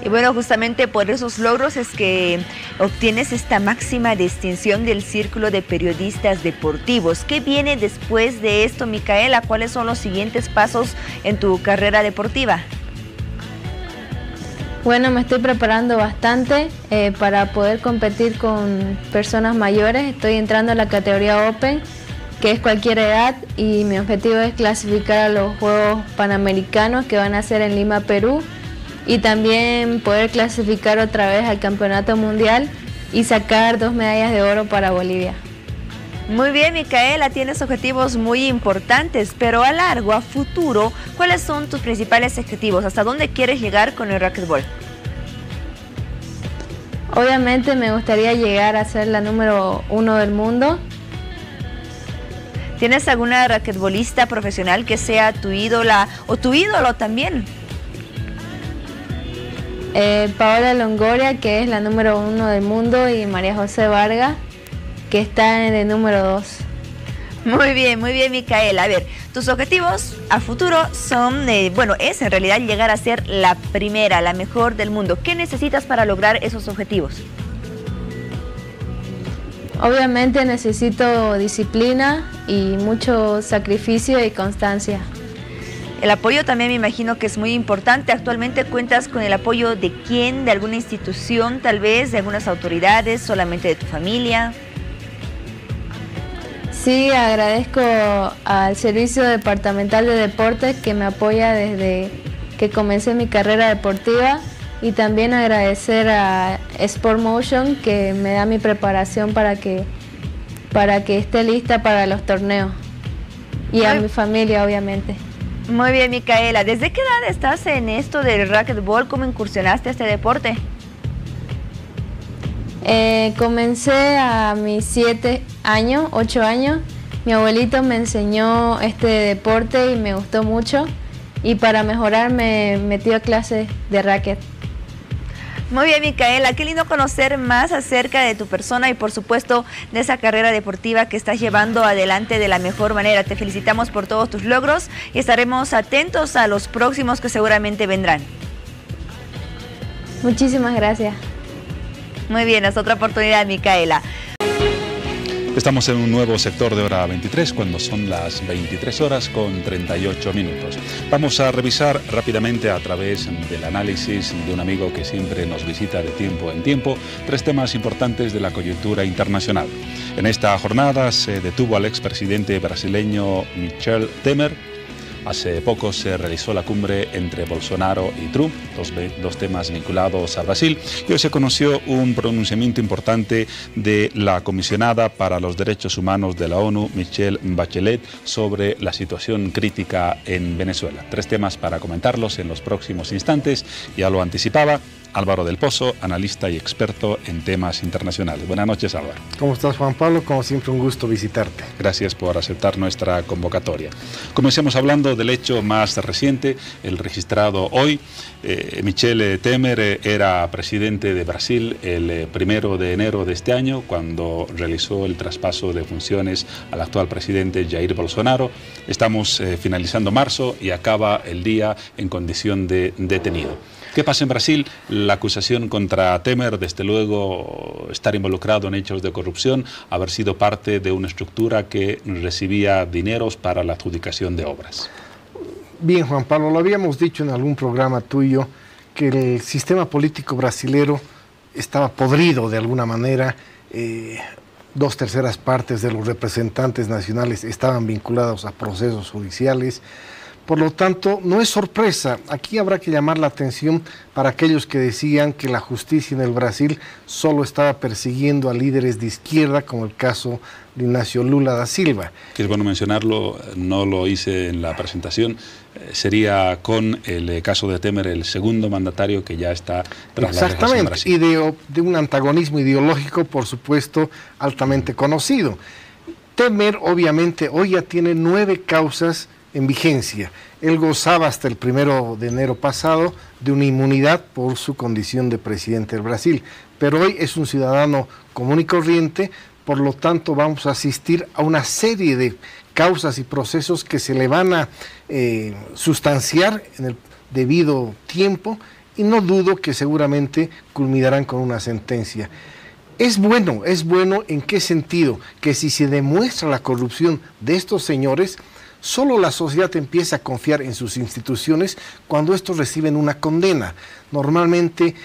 S5: Y bueno, justamente por esos logros es que obtienes esta máxima distinción del Círculo de Periodistas Deportivos. ¿Qué viene después de esto, Micaela? ¿Cuáles son los siguientes pasos en tu carrera deportiva?
S13: Bueno, me estoy preparando bastante para poder competir con personas mayores. Estoy entrando a la categoría Open, que es cualquier edad, y mi objetivo es clasificar a los Juegos Panamericanos que van a ser en Lima, Perú, y también poder clasificar otra vez al Campeonato Mundial y sacar 2 medallas de oro para Bolivia.
S5: Muy bien, Micaela, tienes objetivos muy importantes, pero a largo, a futuro, ¿cuáles son tus principales objetivos? ¿Hasta dónde quieres llegar con el racquetball?
S13: Obviamente me gustaría llegar a ser la número 1 del mundo.
S5: ¿Tienes alguna raquetbolista profesional que sea tu ídola o tu ídolo también?
S13: Paola Longoria, que es la número 1 del mundo, y María José Vargas, que está en el número 2.
S5: Muy bien, Micaela. A ver, tus objetivos a futuro son, es en realidad llegar a ser la primera, la mejor del mundo. ¿Qué necesitas para lograr esos objetivos?
S13: Obviamente necesito disciplina y mucho sacrificio y constancia.
S5: El apoyo también me imagino que es muy importante. ¿Actualmente cuentas con el apoyo de quién? ¿De alguna institución tal vez? ¿De algunas autoridades? ¿Solamente de tu familia?
S13: Sí, agradezco al Servicio Departamental de Deportes que me apoya desde que comencé mi carrera deportiva, y también agradecer a Sport Motion que me da mi preparación para que esté lista para los torneos. y a mi familia, obviamente.
S5: Muy bien, Micaela. ¿Desde qué edad estás en esto del racquetball? ¿Cómo incursionaste a este deporte?
S13: Comencé a mis 7 años, 8 años. Mi abuelito me enseñó este deporte y me gustó mucho. Y para mejorar me metí a clases de racket.
S5: Muy bien, Micaela, qué lindo conocer más acerca de tu persona y por supuesto de esa carrera deportiva que estás llevando adelante de la mejor manera. Te felicitamos por todos tus logros y estaremos atentos a los próximos que seguramente vendrán.
S13: Muchísimas gracias.
S5: Muy bien, hasta otra oportunidad, Micaela.
S1: Estamos en un nuevo sector de hora 23 cuando son las 23 horas con 38 minutos. Vamos a revisar rápidamente a través del análisis de un amigo que siempre nos visita de tiempo en tiempo 3 temas importantes de la coyuntura internacional. En esta jornada se detuvo al expresidente brasileño Michel Temer. Hace poco se realizó la cumbre entre Bolsonaro y Trump, dos temas vinculados a Brasil, y hoy se conoció un pronunciamiento importante de la comisionada para los derechos humanos de la ONU, Michelle Bachelet, sobre la situación crítica en Venezuela. 3 temas para comentarlos en los próximos instantes, ya lo anticipaba Álvaro del Pozo, analista y experto en temas internacionales. Buenas noches, Álvaro.
S14: ¿Cómo estás, Juan Pablo? Como siempre, un gusto visitarte.
S1: Gracias por aceptar nuestra convocatoria. Comencemos hablando del hecho más reciente, el registrado hoy. Michel Temer era presidente de Brasil el 1 de enero de este año, cuando realizó el traspaso de funciones al actual presidente Jair Bolsonaro. Estamos finalizando marzo y acaba el día en condición de detenido. ¿Qué pasa en Brasil? La acusación contra Temer, desde luego, estar involucrado en hechos de corrupción, haber sido parte de una estructura que recibía dineros para la adjudicación de obras.
S14: Bien, Juan Pablo, lo habíamos dicho en algún programa tuyo, que el sistema político brasilero estaba podrido de alguna manera. 2/3 partes de los representantes nacionales estaban vinculados a procesos judiciales. Por lo tanto, no es sorpresa. Aquí habrá que llamar la atención para aquellos que decían que la justicia en el Brasil solo estaba persiguiendo a líderes de izquierda, como el caso de Ignacio Lula da Silva.
S1: Que es bueno mencionarlo, no lo hice en la presentación, sería con el caso de Temer el segundo mandatario que ya está tras la rejas en Brasil.
S14: Y de un antagonismo ideológico, por supuesto, altamente conocido. Temer, obviamente, hoy ya tiene 9 causas en vigencia. Él gozaba hasta el 1 de enero pasado de una inmunidad por su condición de presidente del Brasil, pero hoy es un ciudadano común y corriente, por lo tanto vamos a asistir a una serie de causas y procesos que se le van a sustanciar en el debido tiempo y no dudo que seguramente culminarán con una sentencia. Es bueno ¿en qué sentido? Que si se demuestra la corrupción de estos señores, solo la sociedad empieza a confiar en sus instituciones cuando estos reciben una condena. Normalmente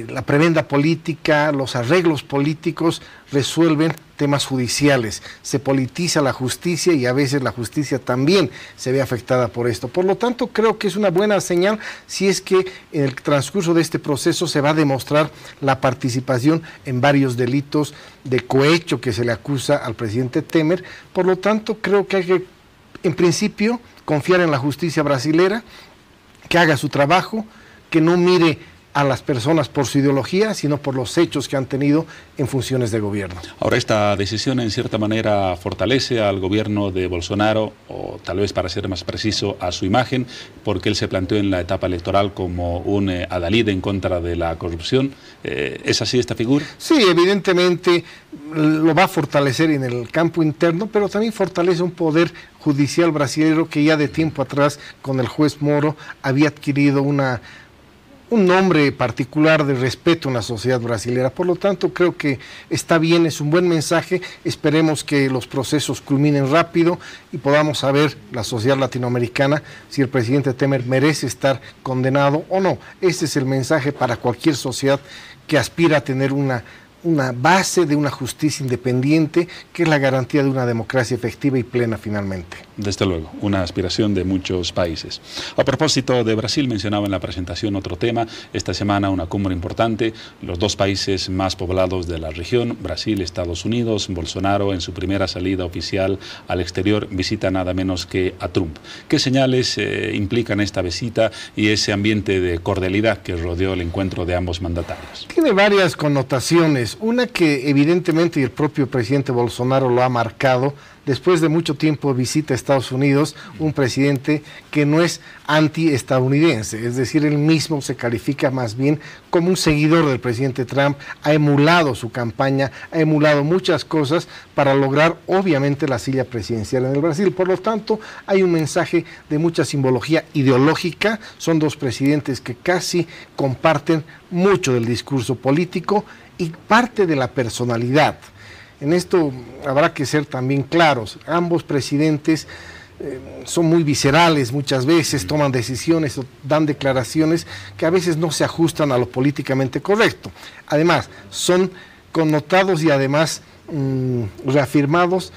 S14: la prebenda política, los arreglos políticos resuelven temas judiciales. Se politiza la justicia y a veces la justicia también se ve afectada por esto. Por lo tanto, creo que es una buena señal si es que en el transcurso de este proceso se va a demostrar la participación en varios delitos de cohecho que se le acusa al presidente Temer. Por lo tanto, creo que hay que, en principio, confiar en la justicia brasilera, que haga su trabajo, que no mire a las personas por su ideología, sino por los hechos que han tenido en funciones de gobierno.
S1: Ahora, esta decisión en cierta manera fortalece al gobierno de Bolsonaro, o tal vez para ser más preciso, a su imagen, porque él se planteó en la etapa electoral como un adalid en contra de la corrupción. ¿Es así esta figura?
S14: Sí, evidentemente lo va a fortalecer en el campo interno, pero también fortalece un poder judicial brasileño que ya de tiempo atrás, con el juez Moro, había adquirido un nombre particular de respeto en la sociedad brasileña. Por lo tanto, creo que está bien, es un buen mensaje. Esperemos que los procesos culminen rápido y podamos saber, la sociedad latinoamericana, si el presidente Temer merece estar condenado o no. Este es el mensaje para cualquier sociedad que aspira a tener una una base de una justicia independiente, que es la garantía de una democracia efectiva y plena finalmente.
S1: Desde luego, una aspiración de muchos países. A propósito de Brasil, mencionaba en la presentación otro tema. Esta semana una cumbre importante, los dos países más poblados de la región, Brasil, Estados Unidos. Bolsonaro, en su primera salida oficial al exterior, visita nada menos que a Trump. ¿Qué señales implican esta visita y ese ambiente de cordialidad que rodeó el encuentro de ambos mandatarios?
S14: Tiene varias connotaciones. Una que evidentemente, y el propio presidente Bolsonaro lo ha marcado, después de mucho tiempo visita a Estados Unidos un presidente que no es anti-estadounidense, es decir, él mismo se califica más bien como un seguidor del presidente Trump, ha emulado su campaña, ha emulado muchas cosas para lograr obviamente la silla presidencial en el Brasil. Por lo tanto, hay un mensaje de mucha simbología ideológica, son dos presidentes que casi comparten mucho del discurso político y parte de la personalidad. En esto habrá que ser también claros, ambos presidentes son muy viscerales muchas veces, toman decisiones o dan declaraciones que a veces no se ajustan a lo políticamente correcto. Además, son connotados y además reafirmados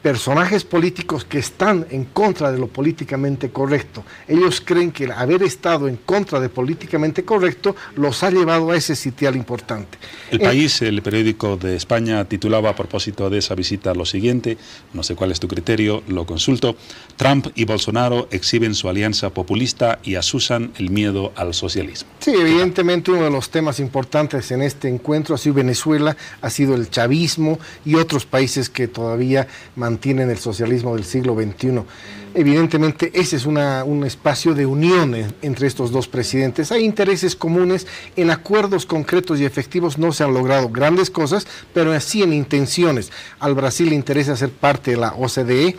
S14: personajes políticos que están en contra de lo políticamente correcto. Ellos creen que el haber estado en contra de políticamente correcto los ha llevado a ese sitial importante.
S1: El País, el periódico de España, titulaba a propósito de esa visita lo siguiente, no sé cuál es tu criterio, lo consulto: Trump y Bolsonaro exhiben su alianza populista y asusan el miedo al socialismo.
S14: Sí, evidentemente uno de los temas importantes en este encuentro ha sido Venezuela, ha sido el chavismo y otros países que todavía mantienen el socialismo del siglo XXI. Evidentemente ese es un espacio de unión entre estos dos presidentes. Hay intereses comunes, en acuerdos concretos y efectivos no se han logrado grandes cosas, pero sí en intenciones. Al Brasil le interesa ser parte de la OCDE.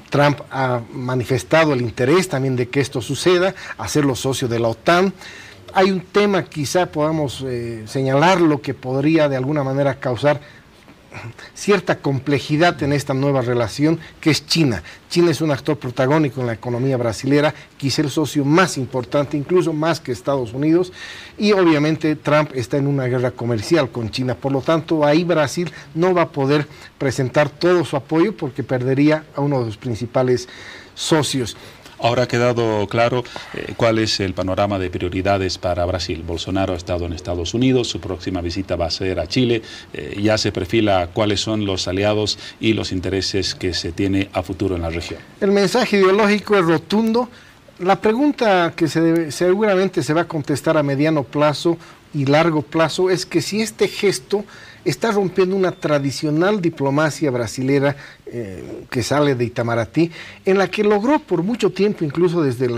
S14: Trump ha manifestado el interés también de que esto suceda, hacerlo socio de la OTAN. Hay un tema, quizá podamos señalarlo, que podría de alguna manera causar cierta complejidad en esta nueva relación, que es China. China es un actor protagónico en la economía brasilera, quizá el socio más importante, incluso más que Estados Unidos, y obviamente Trump está en una guerra comercial con China. Por lo tanto, ahí Brasil no va a poder presentar todo su apoyo porque perdería a uno de sus principales socios.
S1: Ahora ha quedado claro cuál es el panorama de prioridades para Brasil. Bolsonaro ha estado en Estados Unidos, su próxima visita va a ser a Chile, ya se perfila cuáles son los aliados y los intereses que se tiene a futuro en la región.
S14: El mensaje ideológico es rotundo. La pregunta que seguramente se va a contestar a mediano plazo y largo plazo es que si este gesto está rompiendo una tradicional diplomacia brasilera que sale de Itamaraty, en la que logró por mucho tiempo, incluso desde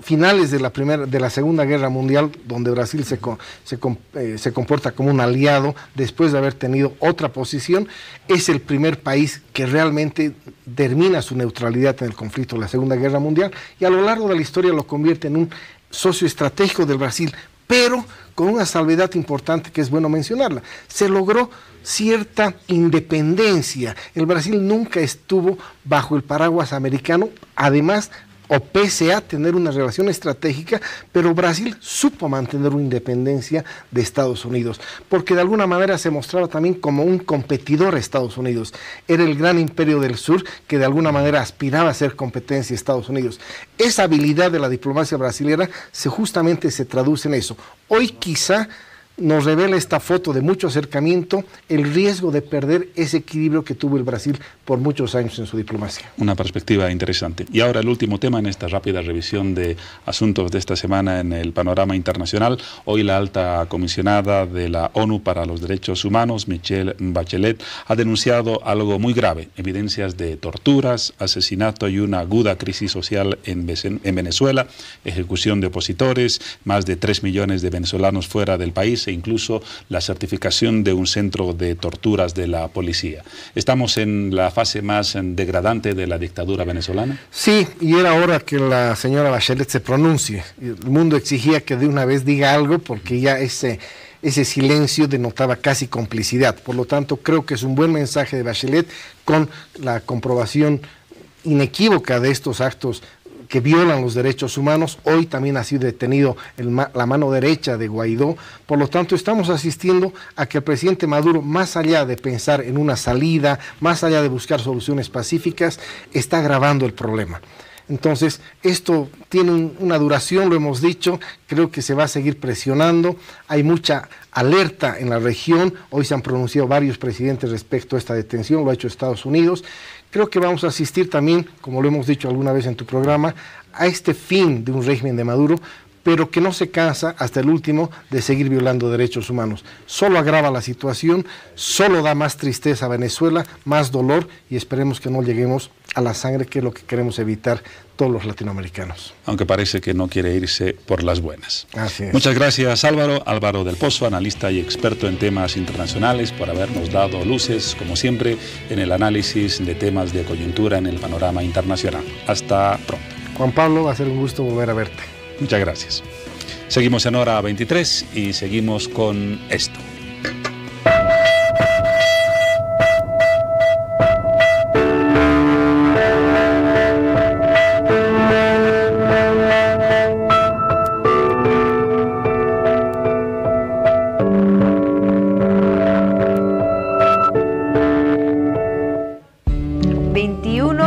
S14: finales de la Segunda Guerra Mundial, donde Brasil se comporta como un aliado después de haber tenido otra posición, es el primer país que realmente termina su neutralidad en el conflicto de la Segunda Guerra Mundial y a lo largo de la historia lo convierte en un socio estratégico del Brasil, pero con una salvedad importante que es bueno mencionarla. Se logró cierta independencia. El Brasil nunca estuvo bajo el paraguas americano, además, o pese a tener una relación estratégica, pero Brasil supo mantener una independencia de Estados Unidos, porque de alguna manera se mostraba también como un competidor a Estados Unidos. Era el gran imperio del sur que de alguna manera aspiraba a ser competencia de Estados Unidos. Esa habilidad de la diplomacia brasilera justamente se traduce en eso. Hoy quizá nos revela esta foto de mucho acercamiento el riesgo de perder ese equilibrio que tuvo el Brasil por muchos años en su diplomacia.
S1: Una perspectiva interesante. Y ahora el último tema en esta rápida revisión de asuntos de esta semana en el panorama internacional. Hoy la alta comisionada de la ONU para los Derechos Humanos, Michelle Bachelet, ha denunciado algo muy grave: evidencias de torturas, asesinato y una aguda crisis social en Venezuela, ejecución de opositores, más de 3 millones de venezolanos fuera del país, e incluso la certificación de un centro de torturas de la policía. ¿Estamos en la fase más degradante de la dictadura venezolana?
S14: Sí, y era hora que la señora Bachelet se pronuncie. El mundo exigía que de una vez diga algo porque ya ese silencio denotaba casi complicidad. Por lo tanto, creo que es un buen mensaje de Bachelet con la comprobación inequívoca de estos actos que violan los derechos humanos. Hoy también ha sido detenido la mano derecha de Guaidó. Por lo tanto, estamos asistiendo a que el presidente Maduro, más allá de pensar en una salida, más allá de buscar soluciones pacíficas, está agravando el problema. Entonces, esto tiene una duración, lo hemos dicho, creo que se va a seguir presionando, hay mucha alerta en la región, hoy se han pronunciado varios presidentes respecto a esta detención, lo ha hecho Estados Unidos. Creo que vamos a asistir también, como lo hemos dicho alguna vez en tu programa, a este fin de un régimen de Maduro, pero que no se cansa hasta el último de seguir violando derechos humanos. Solo agrava la situación, solo da más tristeza a Venezuela, más dolor, y esperemos que no lleguemos a la sangre, que es lo que queremos evitar todos los latinoamericanos.
S1: Aunque parece que no quiere irse por las buenas.
S14: Así es.
S1: Muchas gracias, Álvaro del Pozo, analista y experto en temas internacionales, por habernos dado luces, como siempre, en el análisis de temas de coyuntura en el panorama internacional. Hasta pronto.
S14: Juan Pablo, va a ser un gusto volver a verte.
S1: Muchas gracias. Seguimos en Hora 23 y seguimos con esto.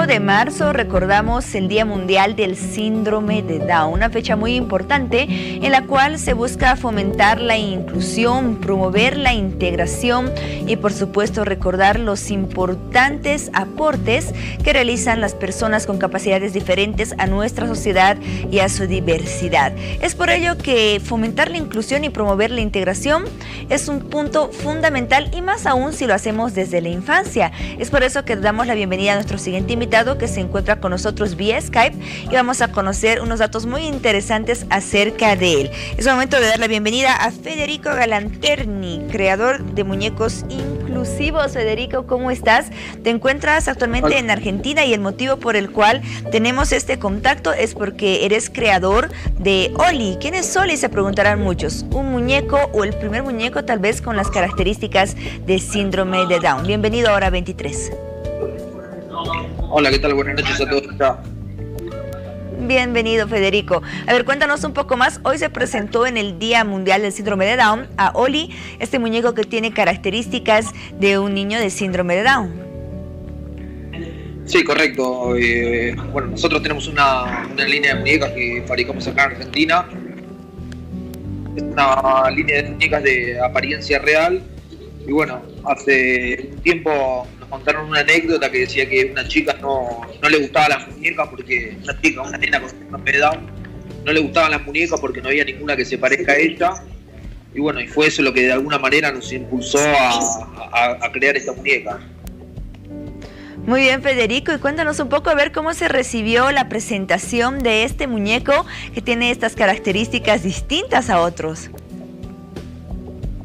S5: De marzo recordamos el Día Mundial del Síndrome de Down, una fecha muy importante en la cual se busca fomentar la inclusión, promover la integración y por supuesto recordar los importantes aportes que realizan las personas con capacidades diferentes a nuestra sociedad y a su diversidad. Es por ello que fomentar la inclusión y promover la integración es un punto fundamental, y más aún si lo hacemos desde la infancia. Es por eso que damos la bienvenida a nuestro siguiente invitado, que se encuentra con nosotros vía Skype, y vamos a conocer unos datos muy interesantes acerca de él. Es momento de dar la bienvenida a Federico Galanterni, creador de muñecos inclusivos. Federico, ¿cómo estás? Te encuentras actualmente en Argentina, y el motivo por el cual tenemos este contacto es porque eres creador de Oli. ¿Quién es Oli?, se preguntarán muchos. Un muñeco, o el primer muñeco tal vez con las características de síndrome de Down. Bienvenido a Hora 23.
S15: Hola, ¿qué tal? Buenas noches a todos.
S5: Bienvenido, Federico. A ver, cuéntanos un poco más. Hoy se presentó en el Día Mundial del Síndrome de Down a Oli, este muñeco que tiene características de un niño de síndrome de Down.
S15: Sí, correcto. Bueno, nosotros tenemos una línea de muñecas que fabricamos acá en Argentina. Es una línea de muñecas de apariencia real. Y bueno, hace un tiempo nos contaron una anécdota que decía que una chica no le gustaban las muñecas, porque una nena con síndrome de Down, no le gustaban las muñecas porque no había ninguna que se parezca a ella. Y bueno, y fue eso lo que de alguna manera nos impulsó a crear esta muñeca.
S5: Muy bien, Federico, y cuéntanos un poco a ver cómo se recibió la presentación de este muñeco que tiene estas características distintas a otros.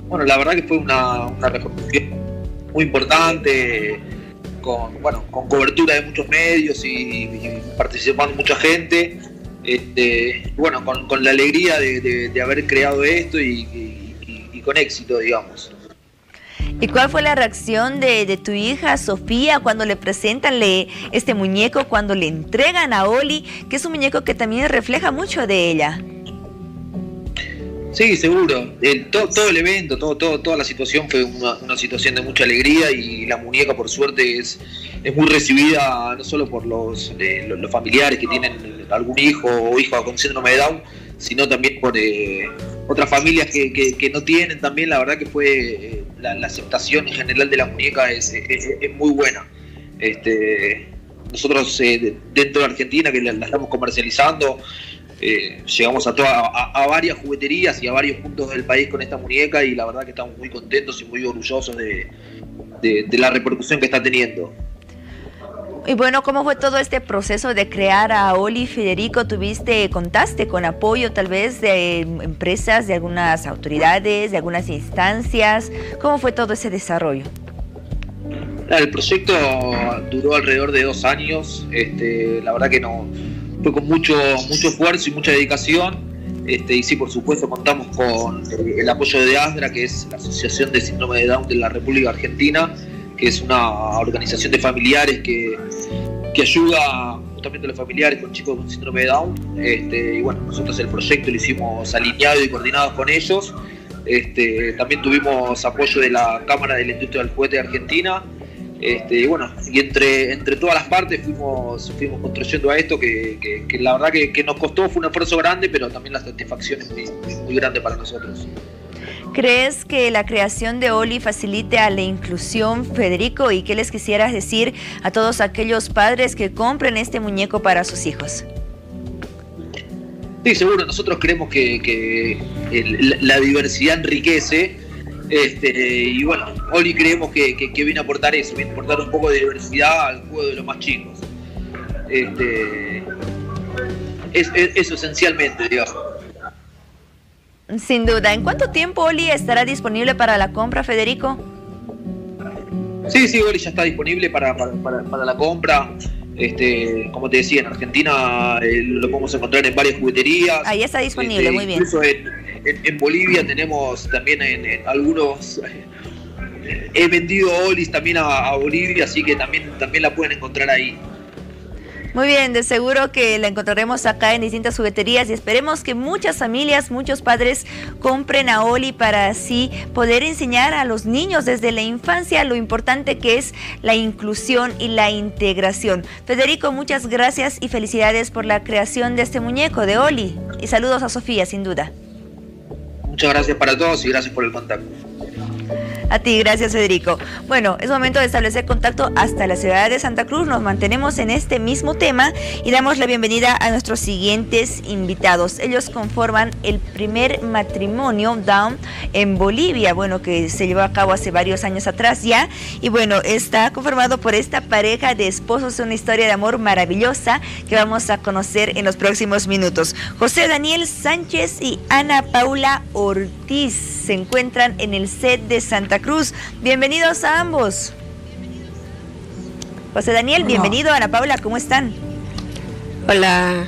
S15: Bueno, la verdad que fue una repercusión muy importante, con cobertura de muchos medios y participando mucha gente. Bueno, con la alegría de haber creado esto y con éxito, digamos.
S5: ¿Y cuál fue la reacción de tu hija Sofía cuando le presentan este muñeco, cuando le entregan a Oli, que es un muñeco que también refleja mucho de ella?
S15: Sí, seguro. Todo el evento, toda la situación fue una situación de mucha alegría, y la muñeca, por suerte, es muy recibida no solo por los familiares que tienen algún hijo o hija con síndrome de Down, sino también por otras familias que no tienen también. La verdad que fue la aceptación en general de la muñeca es muy buena. Nosotros dentro de Argentina, que la estamos comercializando, llegamos a varias jugueterías y a varios puntos del país con esta muñeca, y la verdad que estamos muy contentos y muy orgullosos de la repercusión que está teniendo.
S5: Y bueno, ¿cómo fue todo este proceso de crear a Oli, Federico? ¿Contaste con apoyo tal vez de empresas, de algunas autoridades, de algunas instancias? ¿Cómo fue todo ese desarrollo?
S15: El proyecto duró alrededor de 2 años. La verdad que fue con mucho esfuerzo y mucha dedicación. Y sí, por supuesto, contamos con el apoyo de ASDRA, que es la Asociación de Síndrome de Down de la República Argentina, que es una organización de familiares que ayuda justamente a los familiares con chicos con síndrome de Down. Y bueno, nosotros el proyecto lo hicimos alineado y coordinado con ellos. También tuvimos apoyo de la Cámara de la Industria del Juguete de Argentina. Y bueno, y entre todas las partes fuimos construyendo a esto que la verdad que nos costó, fue un esfuerzo grande, pero también la satisfacción es muy grande para nosotros.
S5: ¿Crees que la creación de Oli facilite a la inclusión, Federico? ¿Y qué les quisieras decir a todos aquellos padres que compren este muñeco para sus hijos?
S15: Sí, seguro. Nosotros creemos que la diversidad enriquece. Y bueno, Oli creemos que viene a aportar eso, viene a aportar un poco de diversidad al juego de los más chicos. Eso esencialmente, digamos.
S5: Sin duda. ¿En cuánto tiempo Oli estará disponible para la compra, Federico?
S15: Sí, Oli ya está disponible para la compra. Como te decía, en Argentina lo podemos encontrar en varias jugueterías.
S5: Ahí está disponible, muy bien.
S15: Incluso en Bolivia tenemos también en algunos... he vendido Olis también a Bolivia, así que también la pueden encontrar ahí.
S5: Muy bien, de seguro que la encontraremos acá en distintas jugueterías y esperemos que muchas familias, muchos padres compren a Oli para así poder enseñar a los niños desde la infancia lo importante que es la inclusión y la integración. Federico, muchas gracias y felicidades por la creación de este muñeco de Oli. Y saludos a Sofía, sin duda.
S15: Muchas gracias para todos y gracias por el contacto.
S5: A ti, gracias Federico. Bueno, es momento de establecer contacto hasta la ciudad de Santa Cruz. Nos mantenemos en este mismo tema y damos la bienvenida a nuestros siguientes invitados. Ellos conforman el primer matrimonio Down en Bolivia, bueno, que se llevó a cabo hace varios años atrás ya. Y bueno, está conformado por esta pareja de esposos, una historia de amor maravillosa que vamos a conocer en los próximos minutos. José Daniel Sánchez y Ana Paula Ortiz se encuentran en el set de Santa Cruz. Bienvenidos a ambos. José Daniel, hola. Bienvenido. Ana Paula, ¿cómo están?
S16: Hola.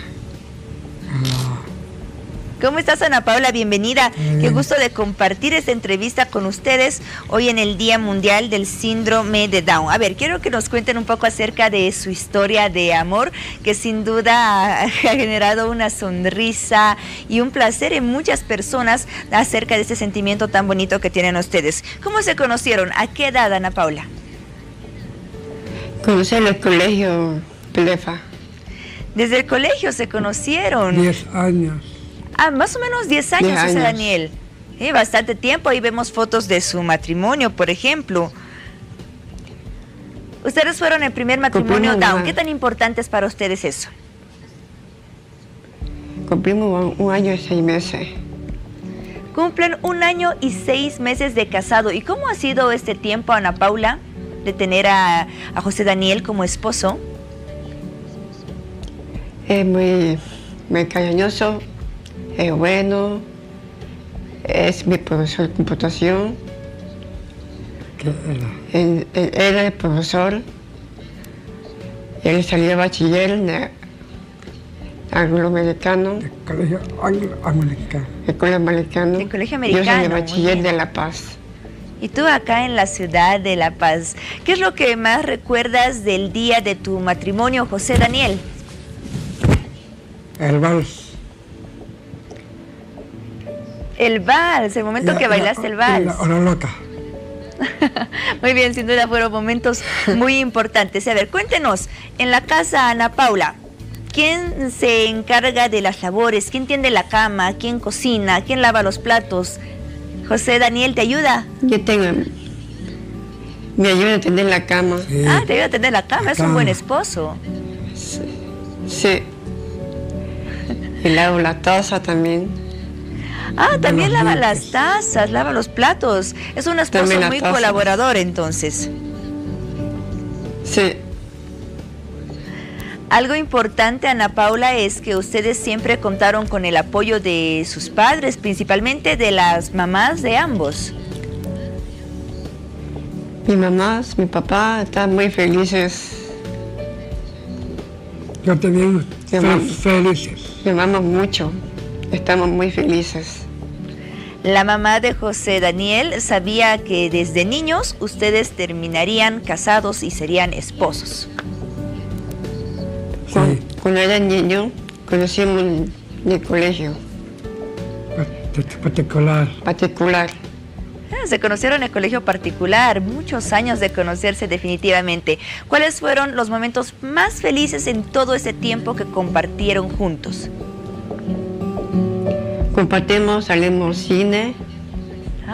S5: ¿Cómo estás, Ana Paula? Bienvenida. Qué gusto de compartir esta entrevista con ustedes hoy en el Día Mundial del Síndrome de Down. A ver, quiero que nos cuenten un poco acerca de su historia de amor, que sin duda ha generado una sonrisa y un placer en muchas personas acerca de este sentimiento tan bonito que tienen ustedes. ¿Cómo se conocieron? ¿A qué edad, Ana Paula?
S16: Conocí en el colegio Plefa.
S5: ¿Desde el colegio se conocieron?
S17: 10 años.
S5: Ah, más o menos 10 años, José Daniel. Bastante tiempo. Ahí vemos fotos de su matrimonio, por ejemplo. Ustedes fueron el primer matrimonio Down. ¿Qué tan importante es para ustedes eso?
S16: Cumplimos 1 año y 6 meses.
S5: Cumplen 1 año y 6 meses de casado. ¿Y cómo ha sido este tiempo, Ana Paula, de tener a José Daniel como esposo?
S16: Es muy cariñoso. Es bueno, es mi profesor de computación.
S17: ¿Qué era?
S16: Él era el profesor. Él salió de bachiller en angloamericano.
S17: El colegio angloamericano.
S16: El colegio americano.
S5: El colegio americano.
S16: Yo soy de bachiller de La Paz.
S5: Y tú acá en la ciudad de La Paz. ¿Qué es lo que más recuerdas del día de tu matrimonio, José Daniel?
S17: El vals.
S5: El vals, el momento que bailaste el vals.
S17: La hora loca.
S5: Muy bien, sin duda fueron momentos muy importantes. A ver, cuéntenos, en la casa, Ana Paula, ¿quién se encarga de las labores? ¿Quién tiende la cama? ¿Quién cocina? ¿Quién lava los platos? José Daniel, ¿te ayuda?
S16: Me ayuda a tender la cama.
S5: Sí. Ah, te ayuda a tender la cama, es un buen esposo.
S16: Sí. Y lavo la taza también.
S5: Ah, también lava las tazas, lava los platos. Es un esposo muy colaborador, entonces.
S16: Sí.
S5: Algo importante, Ana Paula, es que ustedes siempre contaron con el apoyo de sus padres, principalmente de las mamás de ambos.
S16: Mi mamá, mi papá están muy felices.
S17: Yo también estoy felices.
S16: Me amamos mucho. Estamos muy felices.
S5: La mamá de José Daniel sabía que desde niños ustedes terminarían casados y serían esposos.
S16: Cuando era niño, conocimos en el colegio. Particular.
S5: Se conocieron en el colegio particular, muchos años de conocerse definitivamente. ¿Cuáles fueron los momentos más felices en todo ese tiempo que compartieron juntos?
S16: Compartimos, salimos al cine.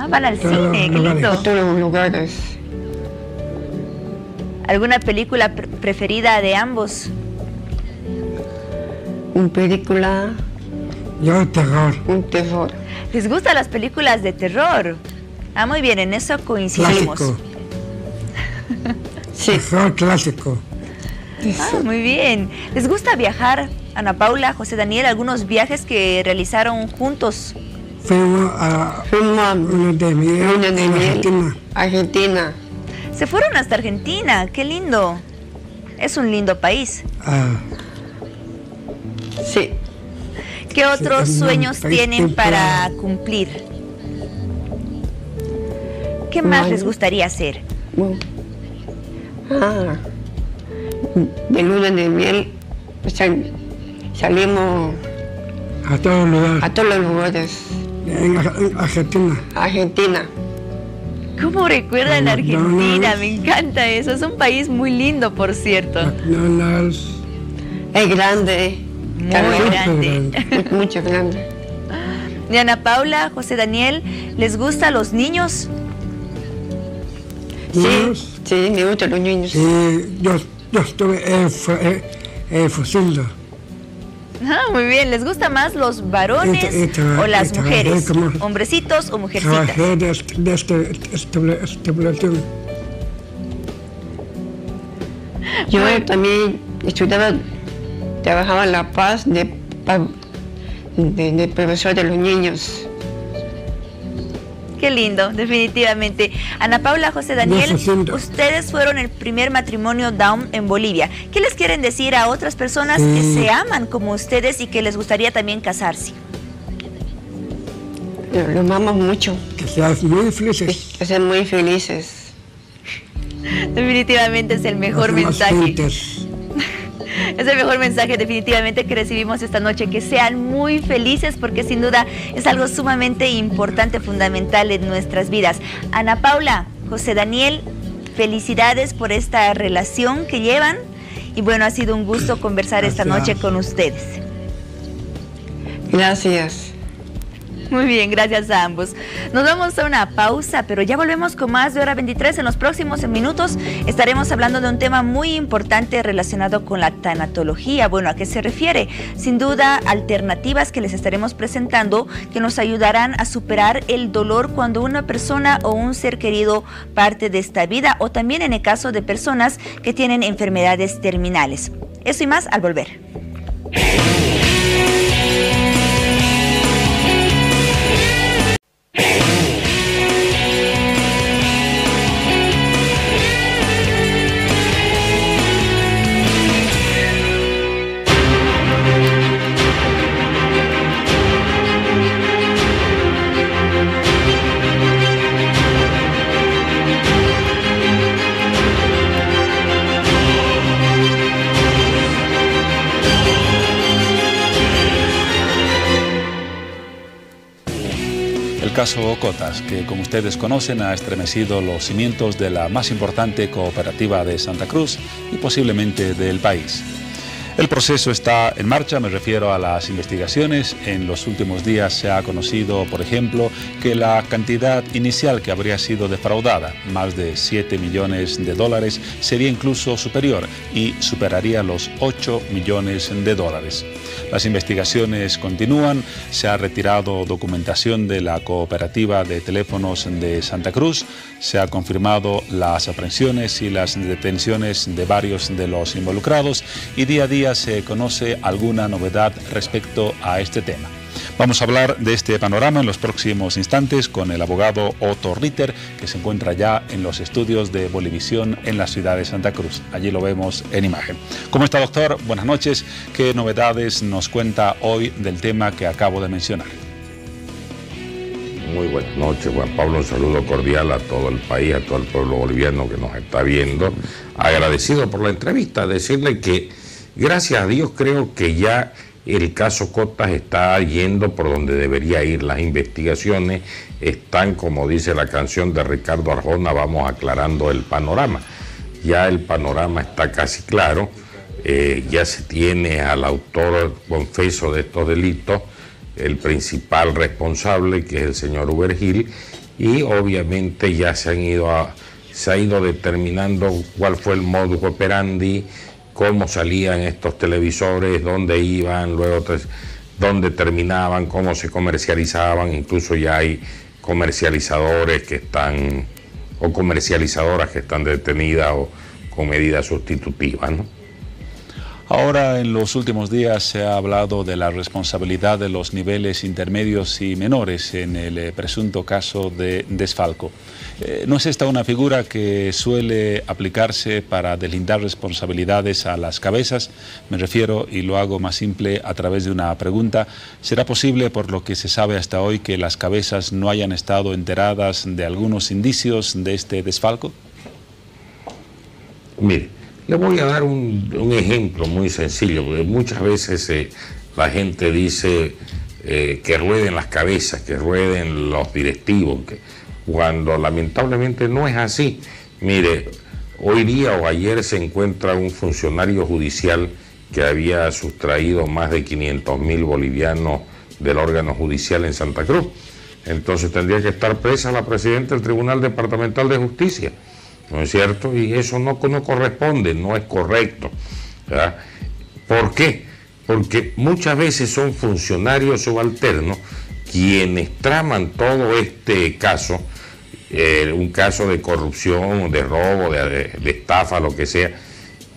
S5: Van al cine, qué lindo.
S16: A todos los lugares.
S5: ¿Alguna película preferida de ambos?
S16: Una película...
S17: Yo terror.
S16: Un terror.
S5: ¿Les gustan las películas de terror? Muy bien, en eso coincidimos.
S17: Clásico.
S16: Sí.
S17: Terror clásico.
S5: Muy bien. ¿Les gusta viajar, Ana Paula, José Daniel, algunos viajes que realizaron juntos?
S17: Fuimos a luna de miel,
S16: Argentina.
S5: Se fueron hasta Argentina, qué lindo. Es un lindo país.
S16: Sí.
S5: ¿Qué otros sueños tienen para cumplir? ¿Qué más les gustaría hacer?
S16: De luna de miel salimos
S17: a todos los lugares.
S16: A todos los lugares.
S17: En
S16: Argentina.
S5: ¿Cómo recuerdan Argentina? Me encanta eso. Es un país muy lindo, por cierto.
S16: Es grande.
S5: Muy grande.
S16: Mucho grande.
S5: Y Ana Paula, José Daniel, ¿les gustan los niños?
S16: Sí, me gustan los niños.
S17: Sí, yo estuve fusilando.
S5: Muy bien, ¿les gustan más los varones o las mujeres? ¿Hombrecitos o mujercitas?
S17: Trabajé de estimulación.
S16: Yo también trabajaba en La Paz de profesor de los niños.
S5: Qué lindo, definitivamente. Ana Paula, José Daniel, ustedes fueron el primer matrimonio Down en Bolivia. ¿Qué les quieren decir a otras personas que se aman como ustedes y que les gustaría también casarse?
S16: Lo amamos mucho.
S17: Que sean muy felices.
S16: Que sean muy felices.
S5: Definitivamente es el mejor mensaje. Es el mejor mensaje definitivamente que recibimos esta noche, que sean muy felices porque sin duda es algo sumamente importante, fundamental en nuestras vidas. Ana Paula, José Daniel, felicidades por esta relación que llevan y bueno, ha sido un gusto conversar esta noche con ustedes.
S16: Gracias.
S5: Muy bien, gracias a ambos. Nos vamos a una pausa, pero ya volvemos con más de Hora 23. En los próximos minutos estaremos hablando de un tema muy importante relacionado con la tanatología. Bueno, ¿a qué se refiere? Sin duda, alternativas que les estaremos presentando que nos ayudarán a superar el dolor cuando una persona o un ser querido parte de esta vida, o también en el caso de personas que tienen enfermedades terminales. Eso y más al volver.
S1: El caso Cotas, que como ustedes conocen ha estremecido los cimientos de la más importante cooperativa de Santa Cruz y posiblemente del país. El proceso está en marcha, me refiero a las investigaciones. En los últimos días se ha conocido, por ejemplo, que la cantidad inicial que habría sido defraudada, más de 7 millones de dólares, sería incluso superior y superaría los 8 millones de dólares. Las investigaciones continúan, se ha retirado documentación de la cooperativa de teléfonos de Santa Cruz, se ha confirmado las aprehensiones y las detenciones de varios de los involucrados y día a día se conoce alguna novedad respecto a este tema. Vamos a hablar de este panorama en los próximos instantes con el abogado Otto Ritter, que se encuentra ya en los estudios de Bolivisión en la ciudad de Santa Cruz. Allí lo vemos en imagen. ¿Cómo está, doctor? Buenas noches. ¿Qué novedades nos cuenta hoy del tema que acabo de mencionar?
S18: Muy buenas noches, Juan Pablo. Un saludo cordial a todo el país, a todo el pueblo boliviano que nos está viendo. Agradecido por la entrevista. Decirle que Gracias a Dios creo que ya el caso Cotas está yendo por donde debería ir. Las investigaciones están, como dice la canción de Ricardo Arjona, vamos aclarando el panorama. Ya el panorama está casi claro, ya se tiene al autor confeso de estos delitos, el principal responsable, que es el señor Ubergil, y obviamente ya se ha ido determinando cuál fue el modus operandi, cómo salían estos televisores, dónde iban, luego dónde terminaban, cómo se comercializaban. Incluso ya hay comercializadores que están, o comercializadoras que están detenidas o con medidas sustitutivas, ¿no?
S1: Ahora, en los últimos días se ha hablado de la responsabilidad de los niveles intermedios y menores en el presunto caso de desfalco. ¿No es esta una figura que suele aplicarse para deslindar responsabilidades a las cabezas? Me refiero, y lo hago más simple a través de una pregunta, ¿será posible, por lo que se sabe hasta hoy, que las cabezas no hayan estado enteradas de algunos indicios de este desfalco?
S18: Mire, le voy a dar un ejemplo muy sencillo, porque muchas veces la gente dice que rueden las cabezas, que rueden los directivos, cuando lamentablemente no es así. Mire, hoy día o ayer se encuentra un funcionario judicial que había sustraído más de 500.000 bolivianos del órgano judicial en Santa Cruz. Entonces tendría que estar presa la presidenta del Tribunal Departamental de Justicia, ¿no es cierto? Y eso no corresponde, no es correcto, ¿verdad? ¿Por qué? Porque muchas veces son funcionarios subalternos quienes traman todo este caso, un caso de corrupción, de robo, de estafa, lo que sea,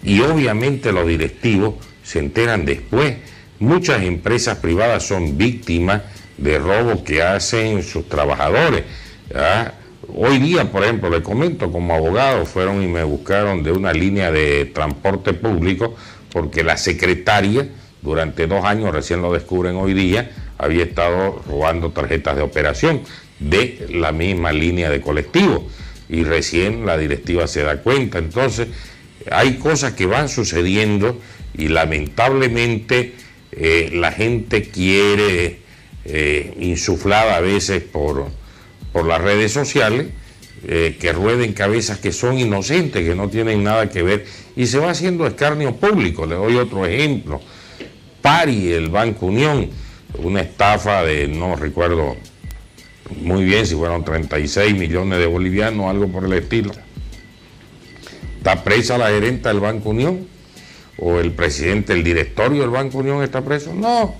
S18: y obviamente los directivos se enteran después. Muchas empresas privadas son víctimas de robo que hacen sus trabajadores, ¿verdad? Hoy día, por ejemplo, le comento, como abogado, fueron y me buscaron de una línea de transporte público porque la secretaria, durante 2 años, recién lo descubren hoy día, había estado robando tarjetas de operación de la misma línea de colectivo y recién la directiva se da cuenta. Entonces, hay cosas que van sucediendo y lamentablemente la gente quiere insuflar a veces por las redes sociales, que rueden cabezas que son inocentes, que no tienen nada que ver, y se va haciendo escarnio público. Le doy otro ejemplo. Pari, el Banco Unión, una estafa de, no recuerdo muy bien si fueron 36 millones de bolivianos, algo por el estilo. ¿Está presa la gerenta del Banco Unión? ¿O el presidente, el directorio del Banco Unión está preso? No.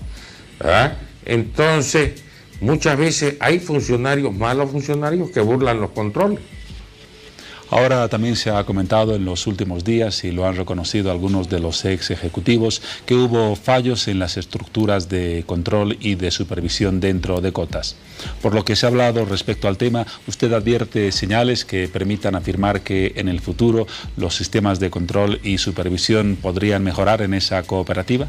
S18: ¿Ah? Entonces, muchas veces hay funcionarios, malos funcionarios, que burlan los controles.
S1: Ahora también se ha comentado en los últimos días, y lo han reconocido algunos de los ex ejecutivos, que hubo fallos en las estructuras de control y de supervisión dentro de Cotas. Por lo que se ha hablado respecto al tema, ¿usted advierte señales que permitan afirmar que en el futuro los sistemas de control y supervisión podrían mejorar en esa cooperativa?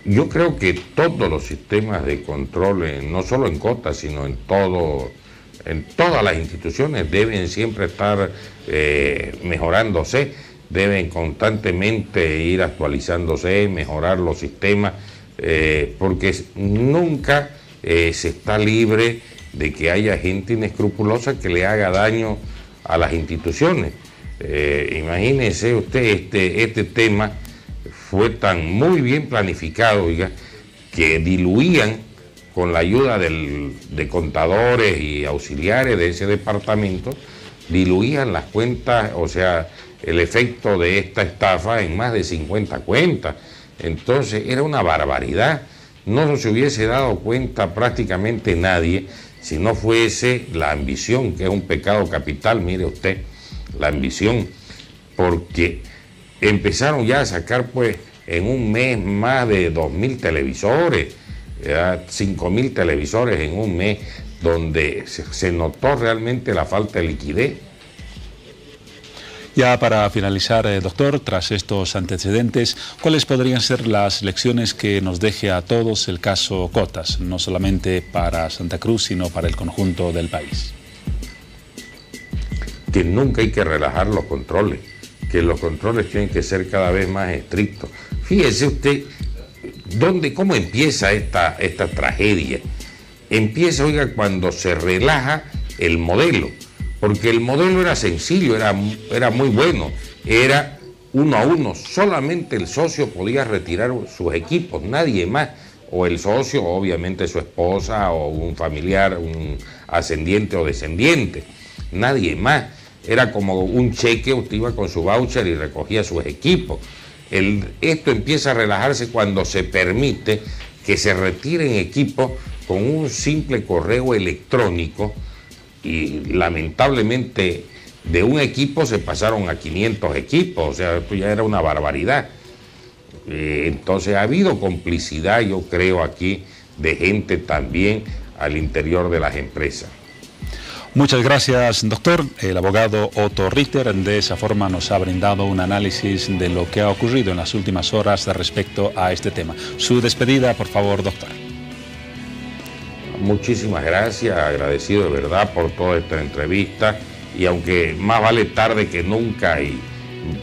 S18: Yo creo que todos los sistemas de control, no solo en Cotas, sino en todas las instituciones, deben siempre estar mejorándose, deben constantemente ir actualizándose, mejorar los sistemas, porque nunca se está libre de que haya gente inescrupulosa que le haga daño a las instituciones. Imagínese usted, este tema fue tan muy bien planificado, oiga, que diluían, con la ayuda de contadores y auxiliares de ese departamento, diluían las cuentas, o sea, el efecto de esta estafa en más de 50 cuentas. Entonces era una barbaridad. No se hubiese dado cuenta prácticamente nadie si no fuese la ambición, que es un pecado capital, mire usted, la ambición, porque empezaron ya a sacar pues en un mes más de 2.000 televisores, 5.000 televisores en un mes, donde se notó realmente la falta de liquidez.
S1: Ya para finalizar, doctor, tras estos antecedentes, ¿cuáles podrían ser las lecciones que nos deje a todos el caso Cotas, no solamente para Santa Cruz, sino para el conjunto del país?
S18: Que nunca hay que relajar los controles, que los controles tienen que ser cada vez más estrictos. Fíjese usted, ¿cómo empieza esta tragedia? Empieza, oiga, cuando se relaja el modelo, porque el modelo era sencillo, era muy bueno, era 1 a 1, solamente el socio podía retirar sus equipos, nadie más, o el socio, obviamente su esposa, o un familiar, un ascendiente o descendiente, nadie más. Era como un cheque, usted iba con su voucher y recogía sus equipos. Esto empieza a relajarse cuando se permite que se retiren equipos con un simple correo electrónico, y lamentablemente de un equipo se pasaron a 500 equipos, o sea, esto ya era una barbaridad. Entonces ha habido complicidad, yo creo, aquí de gente también al interior de las empresas.
S1: Muchas gracias, doctor. El abogado Otto Ritter de esa forma nos ha brindado un análisis de lo que ha ocurrido en las últimas horas respecto a este tema. Su despedida, por favor, doctor.
S18: Muchísimas gracias, agradecido de verdad por toda esta entrevista, y aunque más vale tarde que nunca, y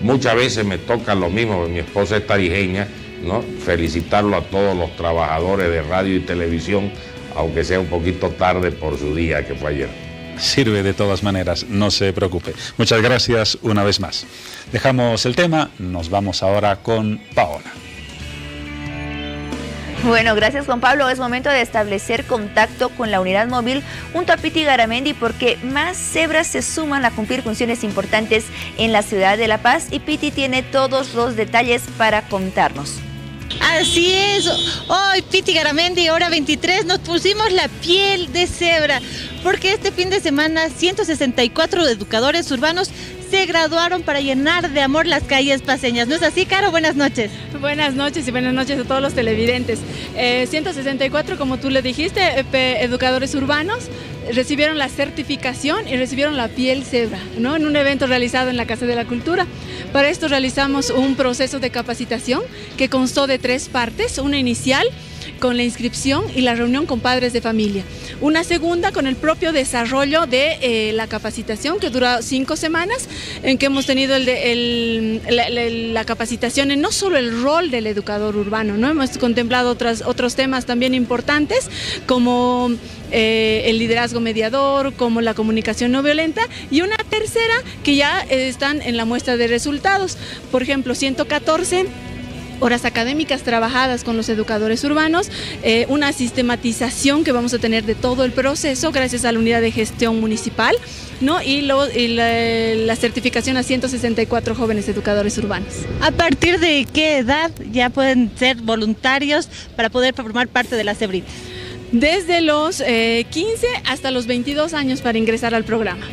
S18: muchas veces me toca lo mismo, mi esposa es tarijeña, ¿no? Felicitarlo a todos los trabajadores de radio y televisión, aunque sea un poquito tarde por su día que fue ayer.
S1: Sirve de todas maneras, no se preocupe. Muchas gracias una vez más. Dejamos el tema, nos vamos ahora con Paola.
S5: Bueno, gracias Juan Pablo. Es momento de establecer contacto con la unidad móvil junto a Piti Garamendi, porque más cebras se suman a cumplir funciones importantes en la ciudad de La Paz, y Piti tiene todos los detalles para contarnos.
S19: Así es, hoy Piti Garamendi, hora 23, nos pusimos la piel de cebra, porque este fin de semana 164 educadores urbanos se graduaron para llenar de amor las calles paceñas. ¿No es así, Caro? Buenas noches.
S20: Buenas noches y buenas noches a todos los televidentes. 164, como tú le dijiste, educadores urbanos recibieron la certificación y recibieron la piel cebra, ¿no? En un evento realizado en la Casa de la Cultura. Para esto realizamos un proceso de capacitación que constó de 3 partes, una inicial con la inscripción y la reunión con padres de familia. Una segunda con el propio desarrollo de la capacitación, que duró 5 semanas, en que hemos tenido la capacitación en no solo el rol del educador urbano, ¿no? Hemos contemplado otros temas también importantes, como el liderazgo mediador, como la comunicación no violenta, y una tercera que ya están en la muestra de resultados. Por ejemplo, 114 horas académicas trabajadas con los educadores urbanos, una sistematización que vamos a tener de todo el proceso gracias a la unidad de gestión municipal, ¿no? Y la certificación a 164 jóvenes educadores urbanos.
S19: ¿A partir de qué edad ya pueden ser voluntarios para poder formar parte de las cebritas?
S20: Desde los 15 hasta los 22 años para ingresar al programa.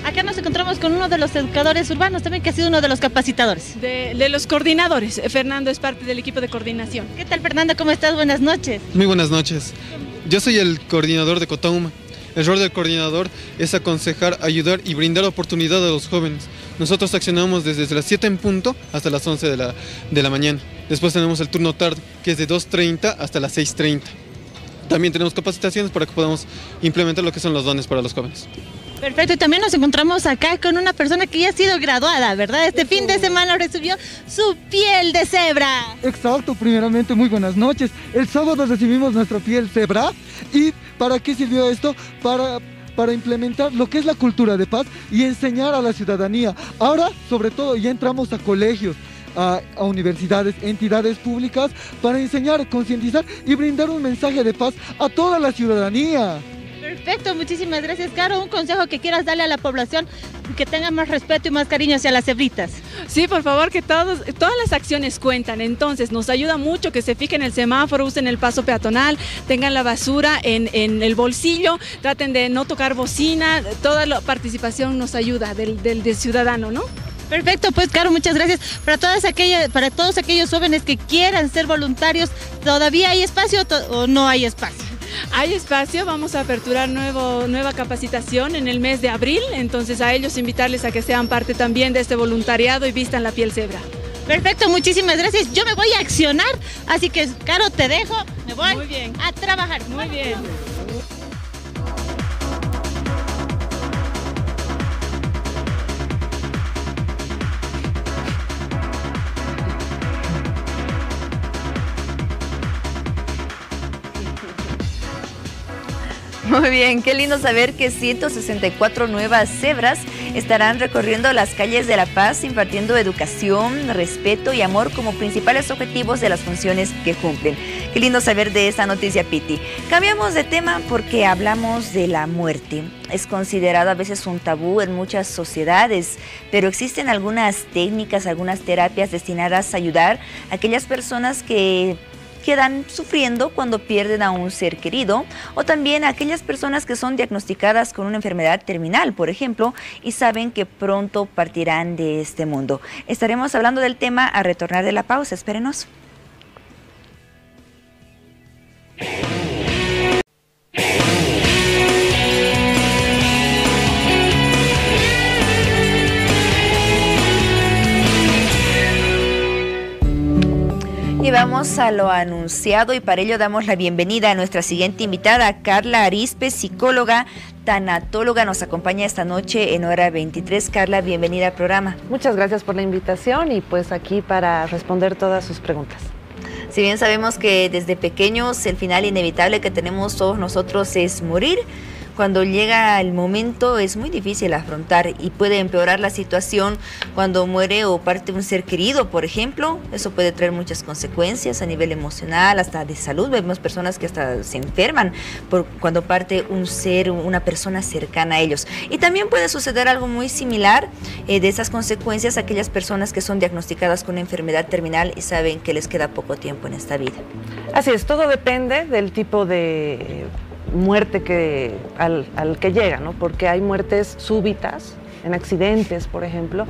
S19: Acá nos encontramos con uno de los educadores urbanos también, que ha sido uno de los capacitadores.
S20: De los coordinadores. Fernando es parte del equipo de coordinación.
S19: ¿Qué tal, Fernando? ¿Cómo estás? Buenas noches.
S21: Muy buenas noches. Yo soy el coordinador de Cotauma. El rol del coordinador es aconsejar, ayudar y brindar oportunidad a los jóvenes. Nosotros accionamos desde las 7 en punto hasta las 11 de la mañana. Después tenemos el turno tarde, que es de 2:30 hasta las 6:30. También tenemos capacitaciones para que podamos implementar lo que son los dones para los jóvenes.
S19: Perfecto, y también nos encontramos acá con una persona que ya ha sido graduada, ¿verdad? Este fin de semana recibió su piel de cebra.
S22: Exacto, primeramente muy buenas noches. El sábado recibimos nuestra piel cebra. ¿Y para qué sirvió esto? Para implementar lo que es la cultura de paz y enseñar a la ciudadanía. Ahora, sobre todo, ya entramos a colegios, a universidades, entidades públicas, para enseñar, concientizar y brindar un mensaje de paz a toda la ciudadanía.
S19: Perfecto, muchísimas gracias, Caro. Un consejo que quieras darle a la población, que tenga más respeto y más cariño hacia las cebritas.
S20: Sí, por favor, que todas las acciones cuentan. Entonces, nos ayuda mucho que se fijen el semáforo, usen el paso peatonal, tengan la basura en el bolsillo, traten de no tocar bocina. Toda la participación nos ayuda del ciudadano, ¿no?
S19: Perfecto, pues Caro, muchas gracias. Para todos aquellos jóvenes que quieran ser voluntarios, ¿todavía hay espacio o no hay espacio?
S20: Hay espacio, vamos a aperturar nueva capacitación en el mes de abril, entonces a ellos invitarles a que sean parte también de este voluntariado y vistan la piel cebra.
S19: Perfecto, muchísimas gracias. Yo me voy a accionar, así que Caro, te dejo, me voy
S20: Muy bien.
S19: a trabajar.
S20: Muy bien.
S5: Muy bien, qué lindo saber que 164 nuevas cebras estarán recorriendo las calles de La Paz, impartiendo educación, respeto y amor como principales objetivos de las funciones que cumplen. Qué lindo saber de esta noticia, Piti. Cambiamos de tema porque hablamos de la muerte. Es considerado a veces un tabú en muchas sociedades, pero existen algunas técnicas, algunas terapias destinadas a ayudar a aquellas personas que quedan sufriendo cuando pierden a un ser querido, o también a aquellas personas que son diagnosticadas con una enfermedad terminal, por ejemplo, y saben que pronto partirán de este mundo. Estaremos hablando del tema a retornar de la pausa. Espérenos. Y vamos a lo anunciado, y para ello damos la bienvenida a nuestra siguiente invitada, Carla Arispe, psicóloga, tanatóloga. Nos acompaña esta noche en Hora 23. Carla, bienvenida al programa.
S2: Muchas gracias por la invitación y pues aquí para responder todas sus preguntas.
S5: Si bien sabemos que desde pequeños el final inevitable que tenemos todos nosotros es morir, cuando llega el momento es muy difícil afrontar y puede empeorar la situación cuando muere o parte un ser querido, por ejemplo. Eso puede traer muchas consecuencias a nivel emocional, hasta de salud. Vemos personas que hasta se enferman cuando parte un ser, una persona cercana a ellos. Y también puede suceder algo muy similar de esas consecuencias a aquellas personas que son diagnosticadas con una enfermedad terminal y saben que les queda poco tiempo en esta vida.
S2: Así es, todo depende del tipo de muerte al que llega, ¿no? Porque hay muertes súbitas, en accidentes, por ejemplo,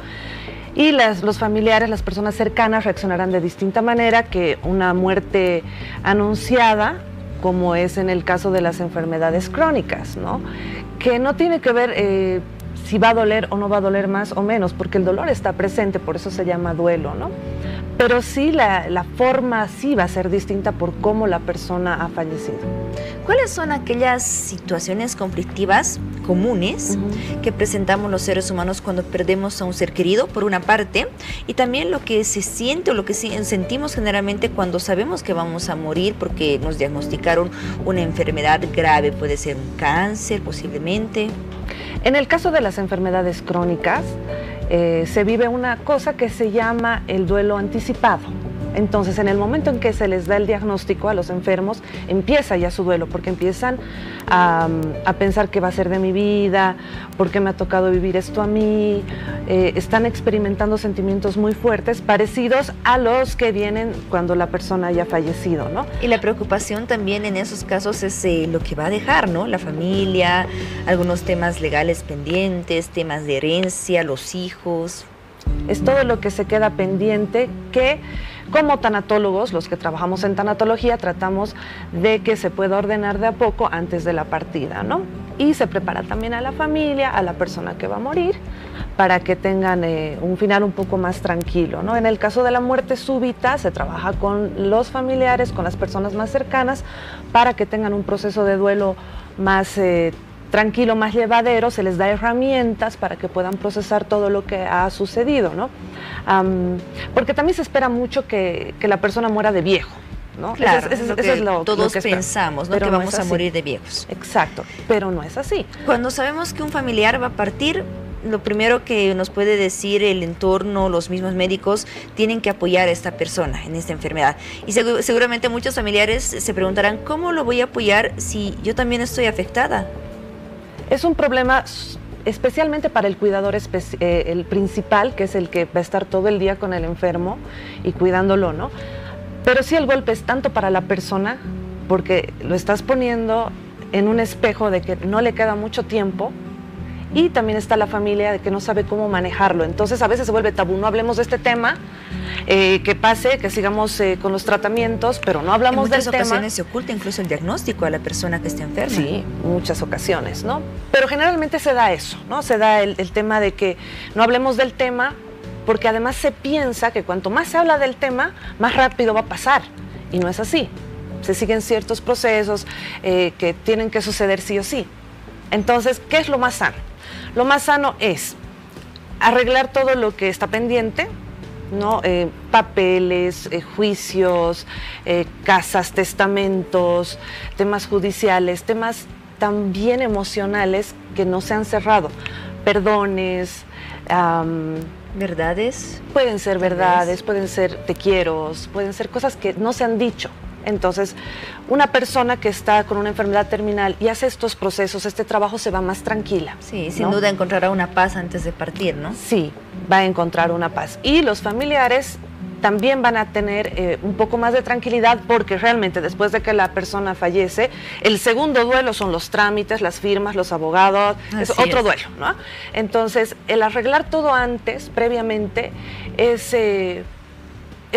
S2: y los familiares, las personas cercanas reaccionarán de distinta manera que una muerte anunciada, como es en el caso de las enfermedades crónicas, ¿no? Que no tiene que ver si va a doler o no va a doler más o menos, porque el dolor está presente, por eso se llama duelo, ¿no? Pero sí, la forma sí va a ser distinta por cómo la persona ha fallecido.
S5: ¿Cuáles son aquellas situaciones conflictivas comunes que presentamos los seres humanos cuando perdemos a un ser querido, por una parte, y también lo que se siente o lo que sentimos generalmente cuando sabemos que vamos a morir porque nos diagnosticaron una enfermedad grave? Puede ser un cáncer, posiblemente.
S2: En el caso de las enfermedades crónicas, se vive una cosa que se llama el duelo anticipado. Entonces, en el momento en que se les da el diagnóstico a los enfermos, empieza ya su duelo, porque empiezan a pensar qué va a ser de mi vida, por qué me ha tocado vivir esto a mí. Están experimentando sentimientos muy fuertes, parecidos a los que vienen cuando la persona haya fallecido, ¿no?
S5: Y la preocupación también en esos casos es lo que va a dejar, ¿no? La familia, algunos temas legales pendientes, temas de herencia, los hijos.
S2: Es todo lo que se queda pendiente que, como tanatólogos, los que trabajamos en tanatología, tratamos de que se pueda ordenar de a poco antes de la partida, ¿no? Y se prepara también a la familia, a la persona que va a morir, para que tengan un final un poco más tranquilo, ¿no? En el caso de la muerte súbita, se trabaja con los familiares, con las personas más cercanas, para que tengan un proceso de duelo más tranquilo, más llevadero. Se les da herramientas para que puedan procesar todo lo que ha sucedido, ¿no? Porque también se espera mucho que la persona muera de viejo, ¿no?
S5: Claro, eso es lo todos que pensamos, ¿no? Que vamos a morir de viejos.
S2: Exacto, pero no es así.
S5: Cuando sabemos que un familiar va a partir, lo primero que nos puede decir el entorno, los mismos médicos, tienen que apoyar a esta persona en esta enfermedad. Y seguramente muchos familiares se preguntarán, ¿cómo lo voy a apoyar si yo también estoy afectada?
S2: Es un problema especialmente para el cuidador el principal, que es el que va a estar todo el día con el enfermo y cuidándolo, ¿no? Pero sí, el golpe es tanto para la persona, porque lo estás poniendo en un espejo de que no le queda mucho tiempo, y también está la familia de que no sabe cómo manejarlo. Entonces a veces se vuelve tabú, no hablemos de este tema, que pase, que sigamos con los tratamientos, pero no hablamos del tema.
S5: En muchas ocasiones se oculta incluso el diagnóstico a la persona que está enferma.
S2: Sí, muchas ocasiones, ¿no? Pero generalmente se da eso, ¿no? Se da el tema de que no hablemos del tema, porque además se piensa que cuanto más se habla del tema, más rápido va a pasar, y no es así. Se siguen ciertos procesos que tienen que suceder sí o sí. Entonces, ¿qué es lo más sano? Lo más sano es arreglar todo lo que está pendiente, ¿no? Papeles, juicios, casas, testamentos, temas judiciales, temas también emocionales que no se han cerrado. Perdones,
S5: ¿verdades?
S2: Pueden ser verdades, pueden ser te quiero, pueden ser cosas que no se han dicho. Entonces, una persona que está con una enfermedad terminal y hace estos procesos, este trabajo, se va más tranquila.
S5: Sí, sin duda encontrará una paz antes de partir, ¿no?
S2: Sí, va a encontrar una paz. Y los familiares también van a tener un poco más de tranquilidad, porque realmente después de que la persona fallece, el segundo duelo son los trámites, las firmas, los abogados, es otro duelo, ¿no? Entonces, el arreglar todo antes, previamente, es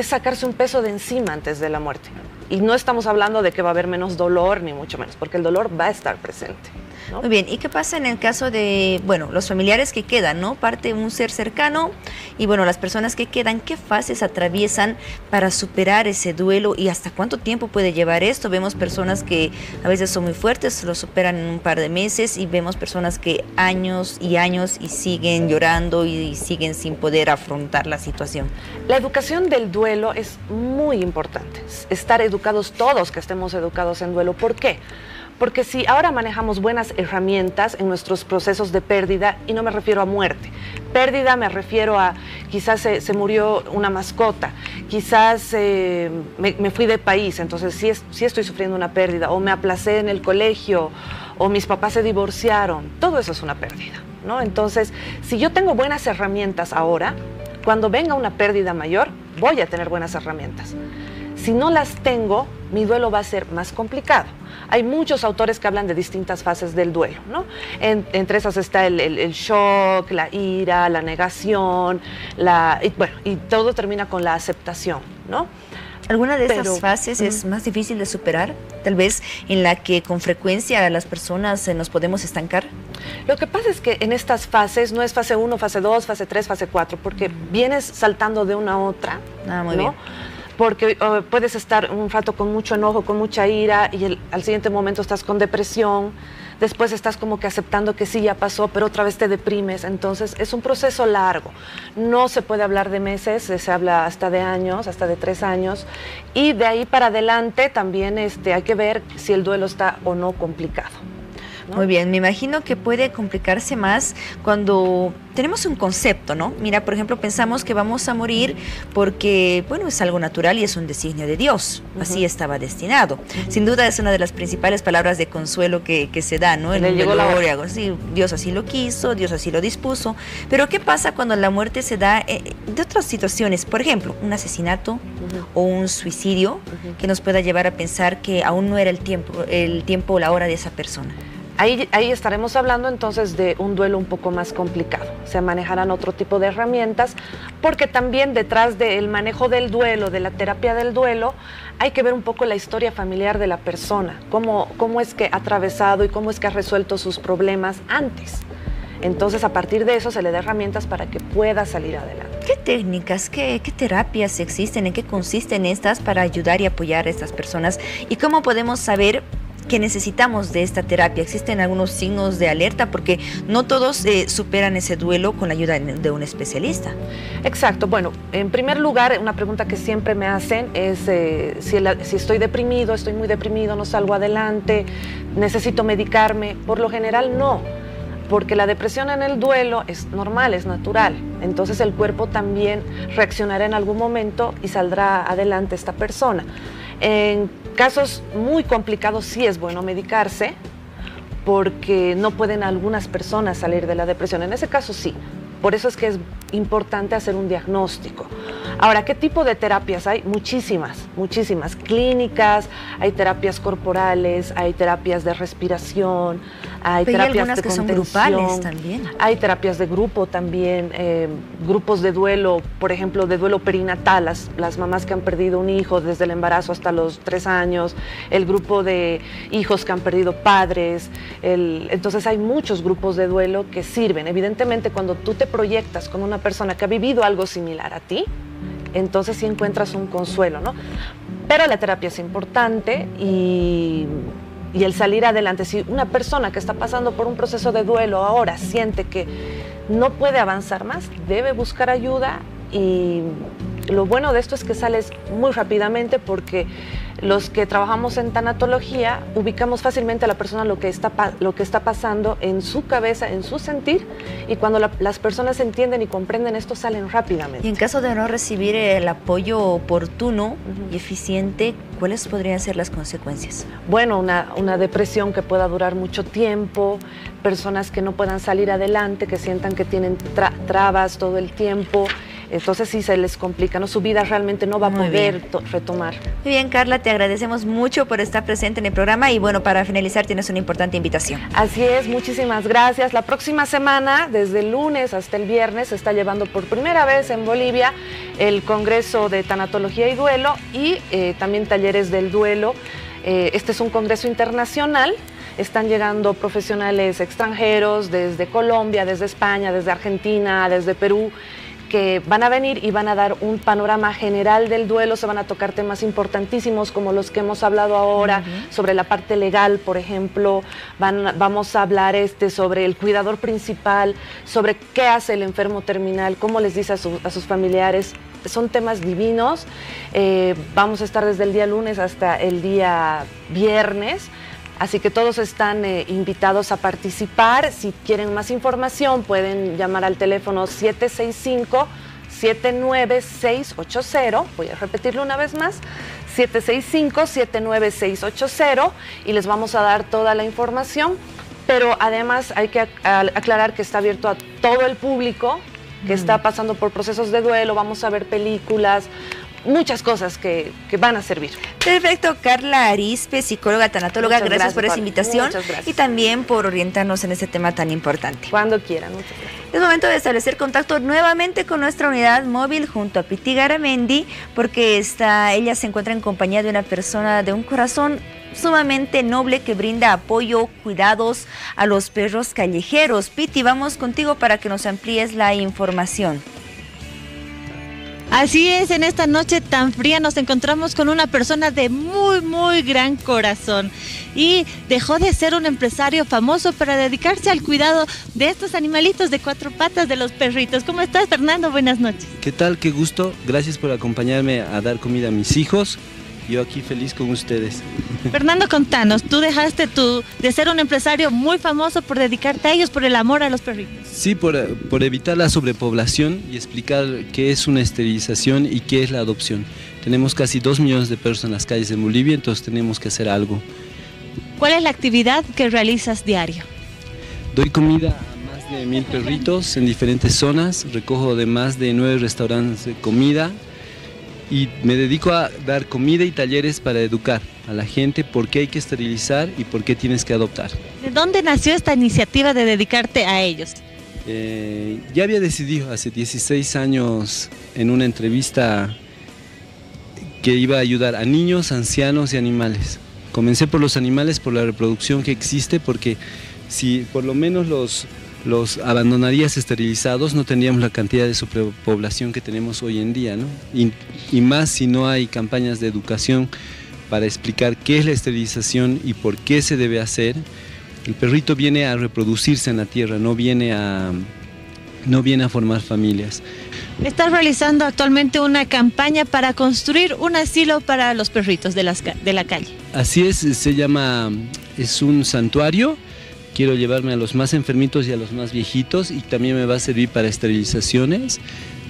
S2: sacarse un peso de encima antes de la muerte. Y no estamos hablando de que va a haber menos dolor, ni mucho menos, porque el dolor va a estar presente, ¿no?
S5: Muy bien, ¿y qué pasa en el caso de, bueno, los familiares que quedan, ¿no? Parte un ser cercano y, bueno, las personas que quedan, ¿qué fases atraviesan para superar ese duelo y hasta cuánto tiempo puede llevar esto? Vemos personas que a veces son muy fuertes, lo superan en un par de meses, y vemos personas que años y siguen llorando y siguen sin poder afrontar la situación.
S2: La educación del duelo es muy importante, estar educados todos, que estemos educados en duelo. ¿Por qué? Porque si ahora manejamos buenas herramientas en nuestros procesos de pérdida, y no me refiero a muerte, pérdida me refiero a quizás se murió una mascota, quizás me fui de país, entonces sí estoy sufriendo una pérdida, o me aplacé en el colegio, o mis papás se divorciaron, todo eso es una pérdida, ¿no? Entonces, si yo tengo buenas herramientas ahora, cuando venga una pérdida mayor, voy a tener buenas herramientas. Si no las tengo, mi duelo va a ser más complicado. Hay muchos autores que hablan de distintas fases del duelo, ¿no? Entre esas está el shock, la ira, la negación, y todo termina con la aceptación, ¿no?
S5: ¿Alguna de esas fases es más difícil de superar? Tal vez en la que con frecuencia las personas nos podemos estancar.
S2: Lo que pasa es que en estas fases no es fase 1, fase 2, fase 3, fase 4, porque vienes saltando de una a otra,
S5: muy
S2: ¿no?
S5: bien.
S2: Porque puedes estar un rato con mucho enojo, con mucha ira, y al siguiente momento estás con depresión, después estás como que aceptando que sí, ya pasó, pero otra vez te deprimes. Entonces es un proceso largo, no se puede hablar de meses, se habla hasta de años, hasta de 3 años, y de ahí para adelante también hay que ver si el duelo está o no complicado, ¿no?
S5: Muy bien, me imagino que puede complicarse más cuando tenemos un concepto, ¿no? Mira, por ejemplo, pensamos que vamos a morir porque, bueno, es algo natural y es un designio de Dios, así estaba destinado. Sin duda es una de las principales palabras de consuelo que se da, ¿no? En el velorio, sí, Dios así lo quiso, Dios así lo dispuso. Pero ¿qué pasa cuando la muerte se da de otras situaciones? Por ejemplo, un asesinato o un suicidio que nos pueda llevar a pensar que aún no era el tiempo o la hora de esa persona.
S2: Ahí estaremos hablando entonces de un duelo un poco más complicado. Se manejarán otro tipo de herramientas, porque también detrás del manejo del duelo, de la terapia del duelo, hay que ver un poco la historia familiar de la persona, cómo es que ha atravesado y cómo es que ha resuelto sus problemas antes. Entonces, a partir de eso se le da herramientas para que pueda salir adelante.
S5: ¿Qué técnicas, qué terapias existen, en qué consisten estas para ayudar y apoyar a estas personas? ¿Y cómo podemos saber que necesitamos de esta terapia? ¿Existen algunos signos de alerta? Porque no todos superan ese duelo con la ayuda de un especialista.
S2: Exacto. Bueno, en primer lugar, una pregunta que siempre me hacen es si estoy deprimido, estoy muy deprimido, no salgo adelante, necesito medicarme. Por lo general, no, porque la depresión en el duelo es normal, es natural. Entonces el cuerpo también reaccionará en algún momento y saldrá adelante esta persona. En casos muy complicados sí es bueno medicarse, porque no pueden algunas personas salir de la depresión. En ese caso sí. Por eso es que es importante hacer un diagnóstico. Ahora, ¿qué tipo de terapias hay? Muchísimas clínicas, hay terapias corporales, hay terapias de respiración, hay terapias de contención.
S5: Son grupales también.
S2: Hay terapias de grupo también, grupos de duelo, por ejemplo, de duelo perinatal, las mamás que han perdido un hijo desde el embarazo hasta los 3 años, el grupo de hijos que han perdido padres, entonces hay muchos grupos de duelo que sirven. Evidentemente, cuando tú te proyectas con una persona que ha vivido algo similar a ti, entonces sí encuentras un consuelo, ¿no? Pero la terapia es importante y el salir adelante. Si una persona que está pasando por un proceso de duelo ahora siente que no puede avanzar más, debe buscar ayuda, y lo bueno de esto es que sales muy rápidamente, porque los que trabajamos en tanatología ubicamos fácilmente a la persona lo que está pasando en su cabeza, en su sentir, y cuando las personas entienden y comprenden esto salen rápidamente.
S5: Y en caso de no recibir el apoyo oportuno y eficiente, ¿cuáles podrían ser las consecuencias?
S2: Bueno, una depresión que pueda durar mucho tiempo, personas que no puedan salir adelante, que sientan que tienen trabas todo el tiempo. Entonces sí se les complica, ¿no? Su vida realmente no va a poder retomar.
S5: Muy bien, Carla, te agradecemos mucho por estar presente en el programa y bueno, para finalizar tienes una importante invitación.
S2: Así es, muchísimas gracias. La próxima semana, desde el lunes hasta el viernes, se está llevando por primera vez en Bolivia el Congreso de Tanatología y Duelo y también talleres del duelo. Este es un congreso internacional. Están llegando profesionales extranjeros desde Colombia, desde España, desde Argentina, desde Perú, que van a venir y van a dar un panorama general del duelo. Se van a tocar temas importantísimos como los que hemos hablado ahora, sobre la parte legal, por ejemplo. Vamos a hablar sobre el cuidador principal, sobre qué hace el enfermo terminal, cómo les dice a sus familiares. Son temas divinos. Vamos a estar desde el día lunes hasta el día viernes. Así que todos están invitados a participar. Si quieren más información pueden llamar al teléfono 765-79680. Voy a repetirlo una vez más. 765-79680 y les vamos a dar toda la información. Pero además hay que aclarar que está abierto a todo el público que está pasando por procesos de duelo. Vamos a ver películas, muchas cosas que van a servir.
S5: Perfecto, Carla Arizpe, psicóloga, tanatóloga, gracias por esa invitación y también por orientarnos en este tema tan importante.
S2: Cuando quieran, muchas gracias.
S5: Es momento de establecer contacto nuevamente con nuestra unidad móvil junto a Piti Garamendi, porque ella se encuentra en compañía de una persona de un corazón sumamente noble que brinda apoyo, cuidados a los perros callejeros. Piti, vamos contigo para que nos amplíes la información.
S19: Así es, en esta noche tan fría nos encontramos con una persona de muy gran corazón y dejó de ser un empresario famoso para dedicarse al cuidado de estos animalitos de cuatro patas, de los perritos. ¿Cómo estás, Fernando? Buenas noches.
S3: ¿Qué tal? Qué gusto. Gracias por acompañarme a dar comida a mis hijos. Yo aquí feliz con ustedes.
S19: Fernando, contanos, tú dejaste de ser un empresario muy famoso por dedicarte a ellos, por el amor a los perritos.
S3: Sí, por evitar la sobrepoblación y explicar qué es una esterilización y qué es la adopción. Tenemos casi 2 millones de perros en las calles de Bolivia, entonces tenemos que hacer algo.
S19: ¿Cuál es la actividad que realizas diario?
S3: Doy comida a más de 1000 perritos en diferentes zonas, recojo de más de 9 restaurantes de comida, y me dedico a dar comida y talleres para educar a la gente por qué hay que esterilizar y por qué tienes que adoptar.
S19: ¿De dónde nació esta iniciativa de dedicarte a ellos?
S3: Ya había decidido hace 16 años en una entrevista que iba a ayudar a niños, ancianos y animales. Comencé por los animales, por la reproducción que existe, porque si por lo menos los abandonarías esterilizados, no tendríamos la cantidad de sobrepoblación que tenemos hoy en día, ¿no? Y más si no hay campañas de educación para explicar qué es la esterilización y por qué se debe hacer. El perrito viene a reproducirse en la tierra, no viene a formar familias.
S19: Estás realizando actualmente una campaña para construir un asilo para los perritos de la calle.
S3: Así es, es un santuario. Quiero llevarme a los más enfermitos y a los más viejitos y también me va a servir para esterilizaciones.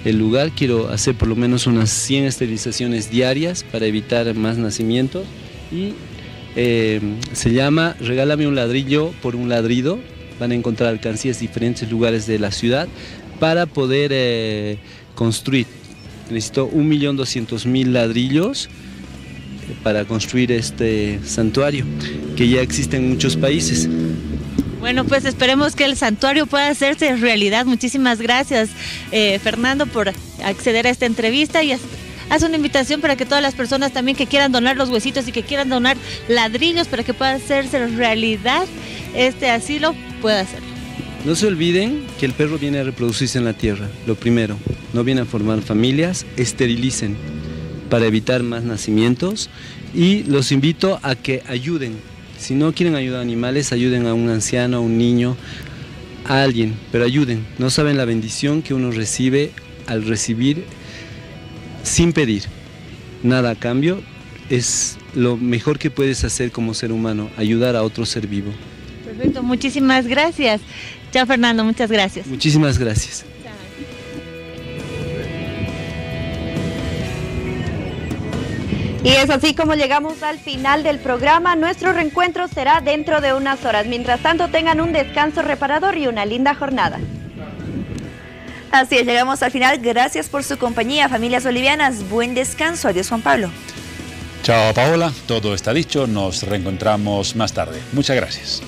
S3: El lugar quiero hacer por lo menos unas 100 esterilizaciones diarias para evitar más nacimientos y se llama Regálame un ladrillo por un ladrido. Van a encontrar alcancías en diferentes lugares de la ciudad para poder construir. Necesito 1.200.000 ladrillos para construir este santuario que ya existe en muchos países.
S19: Bueno, pues esperemos que el santuario pueda hacerse realidad. Muchísimas gracias, Fernando, por acceder a esta entrevista y haz una invitación para que todas las personas también que quieran donar los huesitos y que quieran donar ladrillos para que pueda hacerse realidad este asilo, pueda hacerlo.
S3: No se olviden que el perro viene a reproducirse en la tierra, lo primero, no viene a formar familias, esterilicen para evitar más nacimientos y los invito a que ayuden. Si no quieren ayudar a animales, ayuden a un anciano, a un niño, a alguien, pero ayuden. No saben la bendición que uno recibe al recibir sin pedir nada a cambio. Es lo mejor que puedes hacer como ser humano, ayudar a otro ser vivo.
S19: Perfecto, muchísimas gracias. Chao Fernando, muchas gracias.
S3: Muchísimas gracias.
S4: Y es así como llegamos al final del programa. Nuestro reencuentro será dentro de unas horas. Mientras tanto, tengan un descanso reparador y una linda jornada.
S5: Así es, llegamos al final. Gracias por su compañía, familias bolivianas. Buen descanso. Adiós, Juan Pablo.
S1: Chao, Paola. Todo está dicho. Nos reencontramos más tarde. Muchas gracias.